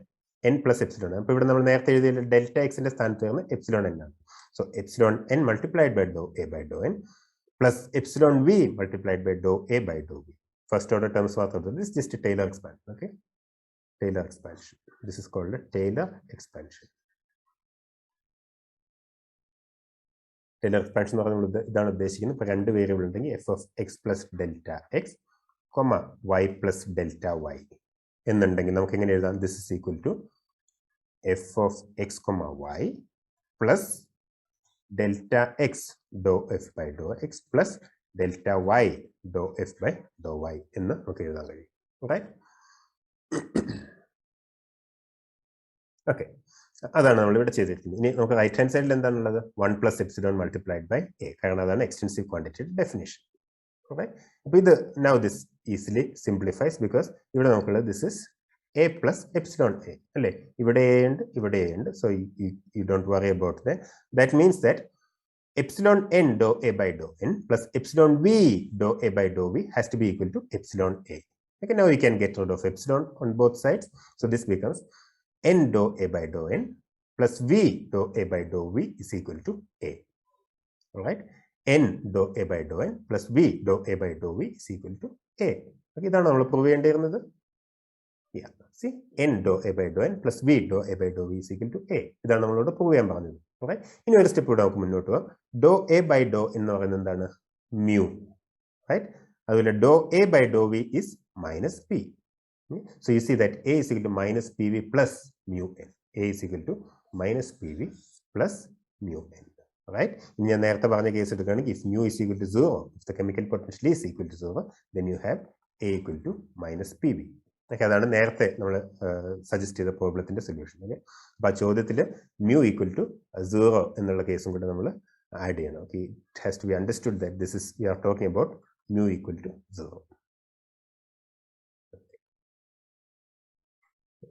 എൻ പ്ലസ് എപ്സിലോൺ. അപ്പൊ ഇവിടെ നമ്മൾ നേരത്തെ എഴുതിയ ഡെൽറ്റ എക്സിന്റെ സ്ഥാനത്ത് വരുന്ന എപ്സിലോൺ എൻ ആണ്. So epsilon N multiplied by dou A by Dr N plus epsilon V multiplied by dou A by dou B. First order terms മാത്രം. This is just a Taylor expansion. Okay, Taylor expansion. This is called a Taylor expansion. Taylor expansion എന്ന് പറഞ്ഞാൽ ഇതാണ് ഉദ്ദേശിക്കുന്നത്. ഇപ്പോൾ രണ്ട് variable ഉണ്ടെങ്കിൽ F of X plus delta X comma Y plus delta Y എന്നുണ്ടെങ്കിൽ നമുക്ക് എങ്ങനെ എഴുതാം? This is equal to F of X comma Y plus delta X dou F by dou X plus delta Y dou F by dou Y എന്ന് നമുക്ക് എഴുതാൻ കഴിയും. Right? Okay, അതാണ് നമ്മൾ ഇവിടെ ചെയ്തിരിക്കുന്നത്. ഇനി നമുക്ക് റൈറ്റ് ഹാൻഡ് സൈഡിൽ എന്താണുള്ളത്? 1 plus epsilon multiplied by A. കാരണം അതാണ് എക്സ്റ്റെൻസീവ് ക്വാണ്ടിറ്റിയുടെ ഡെഫിനിഷൻ. ഓക്കെ, അപ്പോൾ ഇത് now this easily simplifies because ഇവിടെ നമുക്കുള്ളത് this is A plus epsilon A അല്ലേ. ഇവിടെ എ ഉണ്ട്, ഇവിടെ എ ഉണ്ട്. So you don't worry about that means that epsilon n dou a by dou n plus epsilon v dou a by dou v has to be equal to epsilon a. Okay, now we can get rid of epsilon on both sides. So this becomes n dou a by dou n plus v dou a by dou v is equal to a. All right, n dou a by dou n plus v dou a by dou v is equal to a. Okay, ഇതാണ് നമ്മൾ prove ചെയ്യേണ്ടിയിരുന്നത്. Yeah, see, n dou a by dou n plus v dou a by dou v is equal to a. ഇതാണ് നമ്മളോട് prove ചെയ്യാൻ പറഞ്ഞത്. ഇനി ഒരു step കൂടെ നമുക്ക് മുന്നോട്ട് പോകാം. ഡോ എ ബൈ ഡോ എന്ന് പറയുന്നത് എന്താണ്? മ്യൂ. റൈറ്റ്? അതുപോലെ dou A by Dr V is minus P. So you see that A is equal to minus P V plus mu N. A is equal to minus P V plus mu N. Right? ഇനി ഞാൻ നേരത്തെ പറഞ്ഞ case എടുക്കുകയാണെങ്കിൽ if mu is equal to 0, if the chemical potential is equal to 0, then you have A equal to minus P V. അതാണ് നേരത്തെ നമ്മൾ suggest ചെയ്ത പ്രോബ്ലത്തിന്റെ solution. Okay, അപ്പൊ ആ ചോദ്യത്തിൽ മ്യൂ ഈക്വൽ ടു 0 എന്നുള്ള കേസും കൂടെ നമ്മൾ ആഡ് ചെയ്യണം. Okay, it has to be understood that this is we are talking about mu equal to 0.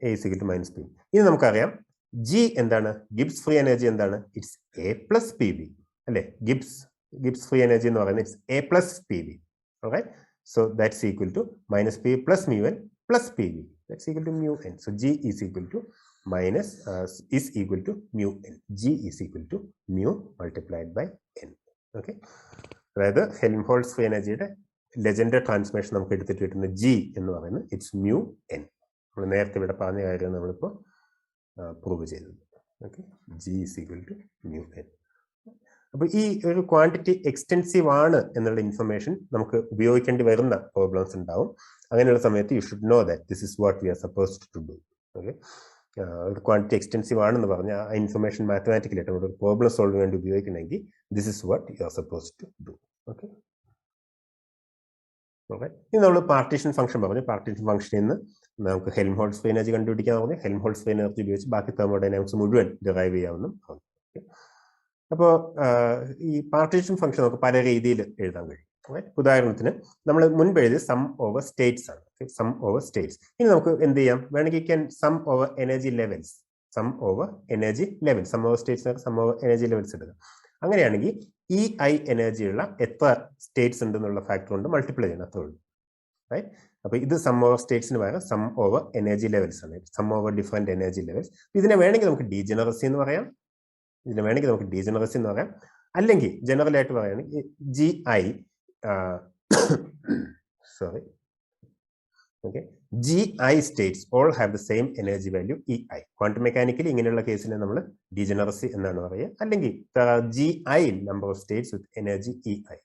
A is equal to minus P. ഇനി നമുക്കറിയാം ജി എന്താണ്? ഗിബ്സ് ഫ്രീ എനർജി എന്താണ്? It's A plus P V അല്ലെ. Gibbs free energy എന്ന് പറയുന്നത് it's A plus P V. Alright, so that's equal to minus P plus mu N plus PV, that's equal to mu n. So G is equal to minus is equal to mu n. G is equal to mu multiplied by n. Okay, അതായത് Helmholtz free എനർജിയുടെ legender transmission നമുക്ക് എടുത്തിട്ട് കിട്ടുന്ന G എന്ന് പറയുന്നത് it's mu n. നമ്മൾ നേരത്തെ ഇവിടെ പറഞ്ഞ കാര്യം നമ്മളിപ്പോൾ പ്രൂവ് ചെയ്തത്. Okay, G is equal to mu n. അപ്പോൾ ഈ ഒരു ക്വാണ്ടിറ്റി എക്സ്റ്റെൻസീവ് ആണ് എന്നുള്ള ഇൻഫർമേഷൻ നമുക്ക് ഉപയോഗിക്കേണ്ടി വരുന്ന പ്രോബ്ലംസ് ഉണ്ടാവും. അങ്ങനെയുള്ള സമയത്ത് you should know that this is what we are supposed to do. Okay, ഒരു ക്വാണ്ടിറ്റി എക്സ്റ്റെൻസീവ് ആണെന്ന് പറഞ്ഞാൽ ആ ഇൻഫർമേഷൻ മാത്തമാറ്റിക്കലി ആയിട്ട് ഒരു പ്രോബ്ലം സോൾവ് വേണ്ടി ഉപയോഗിക്കണമെങ്കിൽ this is what you are supposed to do. Okay, okay, ഇനി നമ്മൾ പാർട്ടീഷൻ ഫംഗ്ഷൻ പറഞ്ഞു. പാർട്ടീഷൻ ഫംഗ്ഷനിൽ നിന്ന് നമുക്ക് ഹെൽംഹോൾട്ട്സ് ഫ്രീ എനർജി കണ്ടുപിടിക്കാൻ പറഞ്ഞു. ഹെൽംഹോൾട്ട്സ് ഫ്രീ എനർജി ഉപയോഗിച്ച് ബാക്കി തെർമോഡൈനാമിക്സ് മുഴുവൻ ഡിറൈവ് ചെയ്യാമെന്നും പറഞ്ഞു. അപ്പോൾ ഈ പാർട്ടീഷൻ ഫംഗ്ഷൻ നമുക്ക് പല രീതിയിൽ എഴുതാൻ കഴിയും. ഉദാഹരണത്തിന് നമ്മൾ മുൻപ് എഴുതിയ സം ഓവർ സ്റ്റേറ്റ്സ് ആണ്. Sum over states. ഇനി നമുക്ക് എന്ത് ചെയ്യാം? വേണമെങ്കിൽ can sum over energy levels. Sum over energy level, sum over states, sum over energy levels എടുക്കാം. അങ്ങനെയാണെങ്കിൽ ഇ ഐ എനർജിയുള്ള എത്ര സ്റ്റേറ്റ്സ് ഉണ്ടെന്നുള്ള ഫാക്ടർ കൊണ്ട് മൾട്ടിപ്ലൈ ചെയ്യണം, അത്രേ ഉള്ളൂ. റൈറ്റ്? അപ്പൊ ഇത് സം ഓവർ സ്റ്റേറ്റ്സിന് പകരം സം ഓവർ എനർജി ലെവൽസ് ആണ്. Sum over different energy levels. ഇതിനെ വേണമെങ്കിൽ നമുക്ക് ഡീജനറസി എന്ന് പറയാം. അല്ലെങ്കിൽ ജനറൽ ആയിട്ട് പറയുകയാണെങ്കിൽ G I states all have the same energy value EI. Quantum mechanically ഇങ്ങനെയുള്ള കേസിനെ നമ്മൾ ഡീജനറസി എന്നാണ് പറയുക. അല്ലെങ്കിൽ GI number of states with energy EI.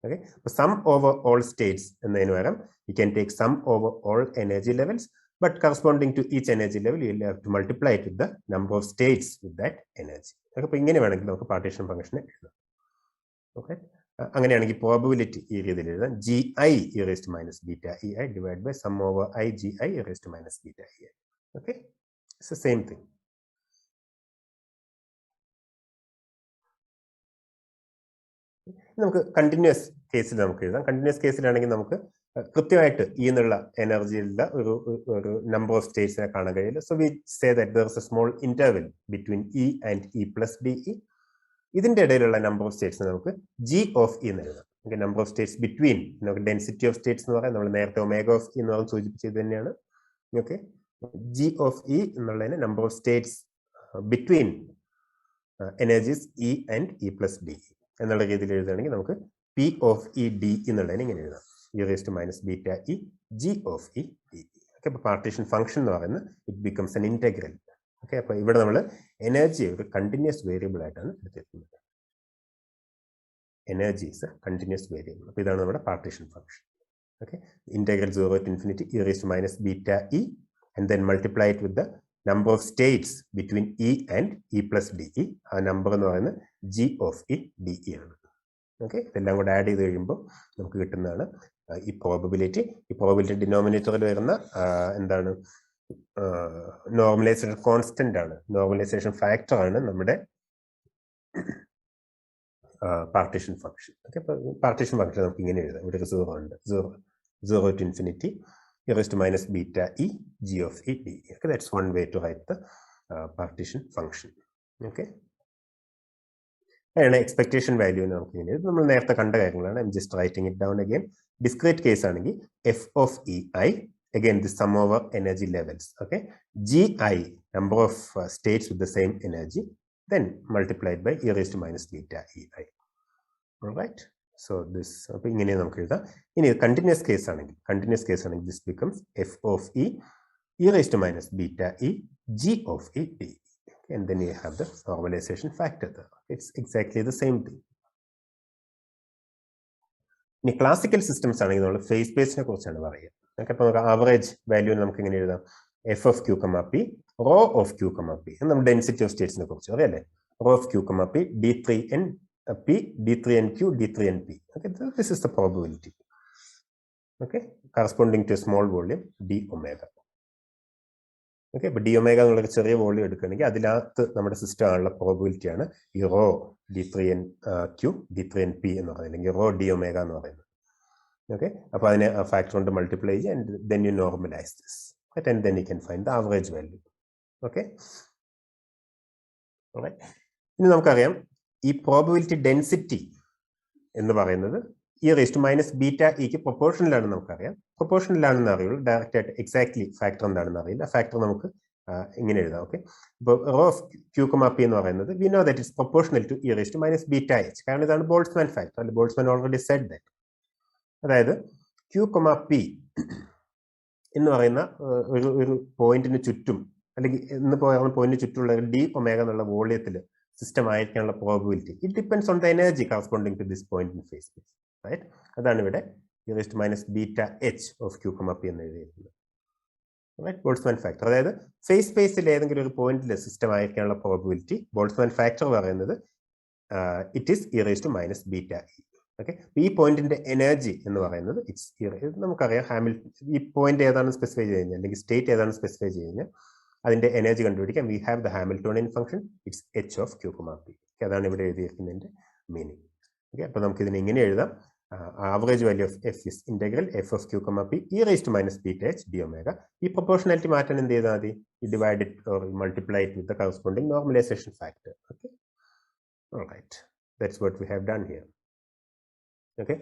Okay, so sum over all states എന്നതിന് പകരം you can take sum over all energy levels, but corresponding to each energy level you will have to multiply it with the number of states with that energy. Okay, അപ്പോൾ ഇങ്ങനെ വേണമെങ്കിൽ നമുക്ക് partition ഫംഗ്ഷനെ എഴുതാം. Okay, അങ്ങനെയാണെങ്കിൽ probability ഈ രീതിയിൽ എഴുതാം. GI e raised to minus beta EI divided by sum over I GI e raised to minus beta EI. Okay, it's the same thing. നമുക്ക് കണ്ടിന്യൂസ് കേസിൽ നമുക്ക് എഴുതാം. കണ്ടിന്യൂസ് കേസിലാണെങ്കിൽ നമുക്ക് കൃത്യമായിട്ട് ഈ എന്നുള്ള എനർജിയുള്ള ഒരു നമ്പർ ഓഫ് സ്റ്റേറ്റ്സിനെ കാണാൻ കഴിയില്ല. So we say that there is a small interval between E and E plus d E. ഇതിന്റെ ഇടയിലുള്ള നമ്പർ ഓഫ് സ്റ്റേറ്റ്സ് നമുക്ക് ജി ഓഫ് ഇ എന്ന് എഴുതാം. നമ്പർ ഓഫ് സ്റ്റേറ്റ്സ് ബിറ്റ്വീൻ, നമുക്ക് ഡെൻസിറ്റി ഓഫ് സ്റ്റേറ്റ്സ് എന്ന് പറയാം. നമ്മൾ നേരത്തെ ഒമേഗ ഓഫ് ഇ എന്ന് പറഞ്ഞ് സൂചിപ്പിച്ചത് തന്നെയാണ്. ഓക്കെ, ജി ഓഫ് ഇ എന്നുള്ളതിന് number of states between energies E and E plus D എന്നുള്ള രീതിയിൽ എഴുതുകയാണെങ്കിൽ നമുക്ക് പി ഓഫ് ഇ ഡി എന്നുള്ളതിന് ഇങ്ങനെ എഴുതാം. E raise to minus beta E G of E D. Okay, അപ്പോൾ പാർട്ടീഷൻ ഫംഗ്ഷൻ എന്ന് പറയുന്നത് it becomes N integral. Okay, അപ്പോൾ ഇവിടെ നമ്മൾ എനർജി ഒരു കണ്ടിന്യൂസ് വേരിയബിൾ ആയിട്ടാണ് എടുത്തിരിക്കുന്നത്. Energy is a continuous variable. അപ്പോൾ ഇതാണ് നമ്മുടെ partition function. Okay, integral 0 to infinity e raised to minus beta e and then multiply it with the number of states between e and e plus de. ആ number എന്ന് പറയുന്നത് g of e de ആണ്. Okay, ഇതെല്ലാം കൂടെ add ചെയ്ത് കഴിയുമ്പോൾ നമുക്ക് കിട്ടുന്നതാണ് ഈ പ്രോബബിലിറ്റി. ഈ പ്രോബബിലിറ്റി ഡിനോമിനേറ്ററിൽ വരുന്ന എന്താണ്, നോർമലൈസേഷൻ കോൺസ്റ്റന്റ് ആണ്, നോർമലൈസേഷൻ ഫാക്ടർ ആണ് നമ്മുടെ partition function. Okay, partition function നമുക്ക് ഇങ്ങനെ എഴുതാം. ഇവിടെ 0 ഉണ്ട്, 0 to infinity e raised to minus beta e g of e d. Okay, that's one way to write the partition function. Okay, and expectation value നമുക്ക് ഇങ്ങനെ എഴുതാം. നമ്മൾ നേരത്തെ കണ്ട കാര്യങ്ങളാണ്. I'm just writing it down again. Discrete case ആണെങ്കിൽ f of ei, again the sum over energy levels. Okay, gi, number of states with the same energy, then multiplied by e raised to minus beta ei. All right, so this അപ്പോൾ ഇങ്ങനെ നമുക്ക് എഴുതാം. ഇനി continuous case ആണെങ്കിൽ this becomes f of e raised to minus beta e g of e d, and then you have the normalization factor there. It's exactly the same thing. ഇനി classical systems ആണെങ്കിൽ നമ്മൾ face സ്പേസിനെ കുറിച്ചാണ് പറയുക. Okay, അപ്പോൾ നമുക്ക് average value നമുക്ക് എങ്ങനെ എഴുതാം? f of q, p rho of q, p നമ്മൾ ഡെൻസിറ്റി ഓഫ് സ്റ്റേറ്റ്സിനെ കുറിച്ച് അറിയാലേ. rho of q, p d3n p d3nq d3np. Okay, this is the probability. Okay, corresponding to a small volume d omega. Okay, but d omega എന്നുള്ള ചെറിയ volume എടുക്കുകയാണെങ്കിൽ അതിനകത്ത് നമ്മുടെ system ആണുള്ള probability ആണ് ഈ raw d3nq d3np എന്ന് പറയുന്നത്, അല്ലെങ്കിൽ റോ d omega എന്ന് പറയുന്നത്. ഓക്കെ, അപ്പോൾ അതിനെ ഫാക്ടർ കൊണ്ട് മൾട്ടിപ്ലൈ ചെയ്യുക, and then you normalise this, and then you can find the average value. Okay, ഇനി നമുക്കറിയാം ഈ പ്രോബബിലിറ്റി ഡെൻസിറ്റി എന്ന് പറയുന്നത് E raise to minus beta ഇക്ക് പ്രൊപ്പോർഷനിലാണെന്ന് നമുക്കറിയാം. പ്രൊപ്പോർഷനിലാണെന്ന് അറിയുള്ളൂ, ഡയറക്റ്റ് ആയിട്ട് എക്സാക്ട്ലി ഫാക്ടർ എന്താണെന്ന് അറിയില്ല. ഫാക്ടർ നമുക്ക് ഇങ്ങനെ എഴുതാം. ഓക്കെ, ഇപ്പോൾ റോ ഓഫ് q, p എന്ന് പറയുന്നത് we know that it's proportional to e raise to minus beta h, കാരണം ഇതാണ് ബോൾട്സ്മാൻ ഫാക്ടർ. അല്ലെ, ബോൾട്സ്മാൻ ഓൾറെഡി സെഡ് ദാറ്റ്. അതായത് q, p എന്ന് പറയുന്ന ഒരു പോയിന്റിന് ചുറ്റും, അല്ലെങ്കിൽ എന്ന് പറയുന്ന പോയിന്റിന് ചുറ്റുമുള്ള ഡി ഒമേഗ എന്നുള്ള വോളിയത്തിൽ സിസ്റ്റം ആയിരിക്കാനുള്ള probability it depends on the energy corresponding to this point in phase space. Right, അതാണ് ഇവിടെ e raised to minus beta h of q, p എന്ന് എഴുതിയിരിക്കുന്നത്. Right, Boltzmann factor. അതായത് ഫേസ് സ്പേസിൽ ഏതെങ്കിലും ഒരു പോയിന്റിൽ സിസ്റ്റം ആയിരിക്കാനുള്ള പ്രോബിലിറ്റി ബോൾട്സ്മാൻ ഫാക്ടർ പറയുന്നത് it is e raised to minus beta e. Okay, ഈ പോയിന്റിന്റെ എനർജി എന്ന് പറയുന്നത് ഇറ്റ്സ് നമുക്കറിയാം. ഈ പോയിന്റ് ഏതാണ് സ്പെസിഫൈ ചെയ്യുന്നത്, അല്ലെങ്കിൽ സ്റ്റേറ്റ് ഏതാണ് സ്പെസിഫൈ ചെയ്യുന്നത്, അതിന്റെ എനർജി കണ്ടുപിടിക്കാം. We have the Hamiltonian function, it's H of q, p. അതാണ് ഇവിടെ എഴുതിയിരിക്കുന്നതിന്റെ മീനിങ്. ഓക്കെ, അപ്പോൾ നമുക്ക് ഇതിനെ ഇങ്ങനെ എഴുതാം. Average value of F is integral F of q, p e raised to minus beta h d omega. ഈ proportionality മാറ്റാൻ എന്ത് ചെയ്താൽ മതി? Divide it or multiply it with the corresponding normalisation factor. Okay, alright, that's what we have done here. Okay,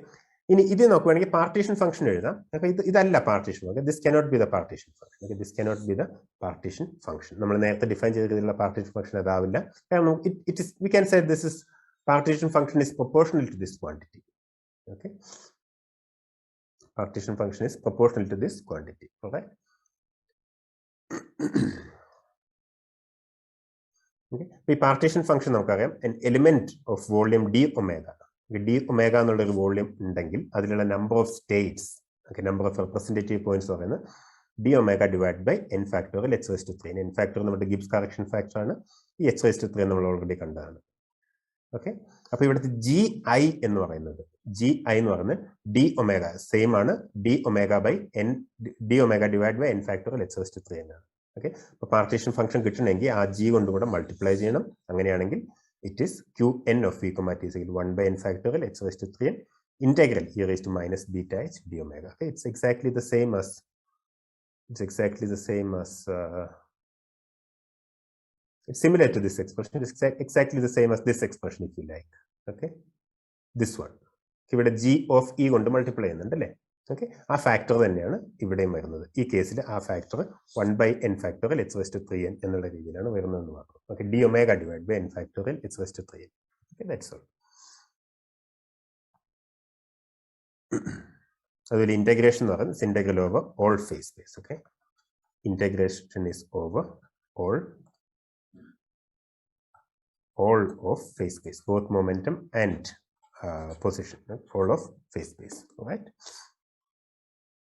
ഇനി ഇത് നോക്കുകയാണെങ്കിൽ partition function എഴുതാം. അപ്പോൾ ഇതല്ല partition function, this cannot be the partition function. Okay, this cannot be the partition function. നമ്മൾ നേരത്തെ define ചെയ്തിട്ടുള്ള partition function അതാവില്ല, കാരണം it is we can say this is partition function is proportional to this quantity. Okay, partition function is proportional to this quantity. All right. Okay, ഈ partition function നമുക്കറിയാം an element of volume d omega. d omega എന്നുള്ള ഒരു volume ഉണ്ടെങ്കിൽ അതിലുള്ള number of States, okay, number of representative points പറയുന്നത് d omega divided by n factorial h raised to 3. n factorial നമ്മുടെ Gibbs correction factor ആണ്. ഈ h raised to 3 നമ്മൾ already കണ്ടതാണ്. ഓക്കെ, അപ്പൊ ഇവിടുത്തെ ജി ഐ എന്ന് പറയുന്നത് ഡി ഒമേഗ സെയിം ആണ്, d omega by n, d omega divide by n factorial h raise to 3 എന്നാണ്. ഓക്കെ, അപ്പൊ പാർട്ടീഷൻ ഫംഗ്ഷൻ കിട്ടണമെങ്കിൽ ആ ജി കൊണ്ട് കൂടെ മൾട്ടിപ്ലൈ ചെയ്യണം. അങ്ങനെയാണെങ്കിൽ it is q n of v comma t is 1 by n factorial h raise to 3 integral e raise to minus beta h d omega. Okay, it's exactly the same as It's similar to this expression. It's exactly the same as this expression if you like. Okay, this one. ഇവിടെ g of e കൊണ്ട് multiply ചെയ്യുന്നുണ്ട് അല്ലേ? Okay, ആ factor തന്നെയാണ് ഇവിടെയും വരുന്നത്. ഈ കേസിൽ ആ factor 1/n factorial h raised to 3n എന്നുള്ള രീതിയിലാണ് വരുന്നതെന്ന് മാത്രം. Okay, d omega divided by n factorial h raised to 3n. Okay, that's all. അതുപോലെ ഇന്റഗ്രേഷൻ എന്ന് പറയുന്നത് integral over all face space. Okay, integration is over all of phase space, both momentum and position, all of phase space. All right.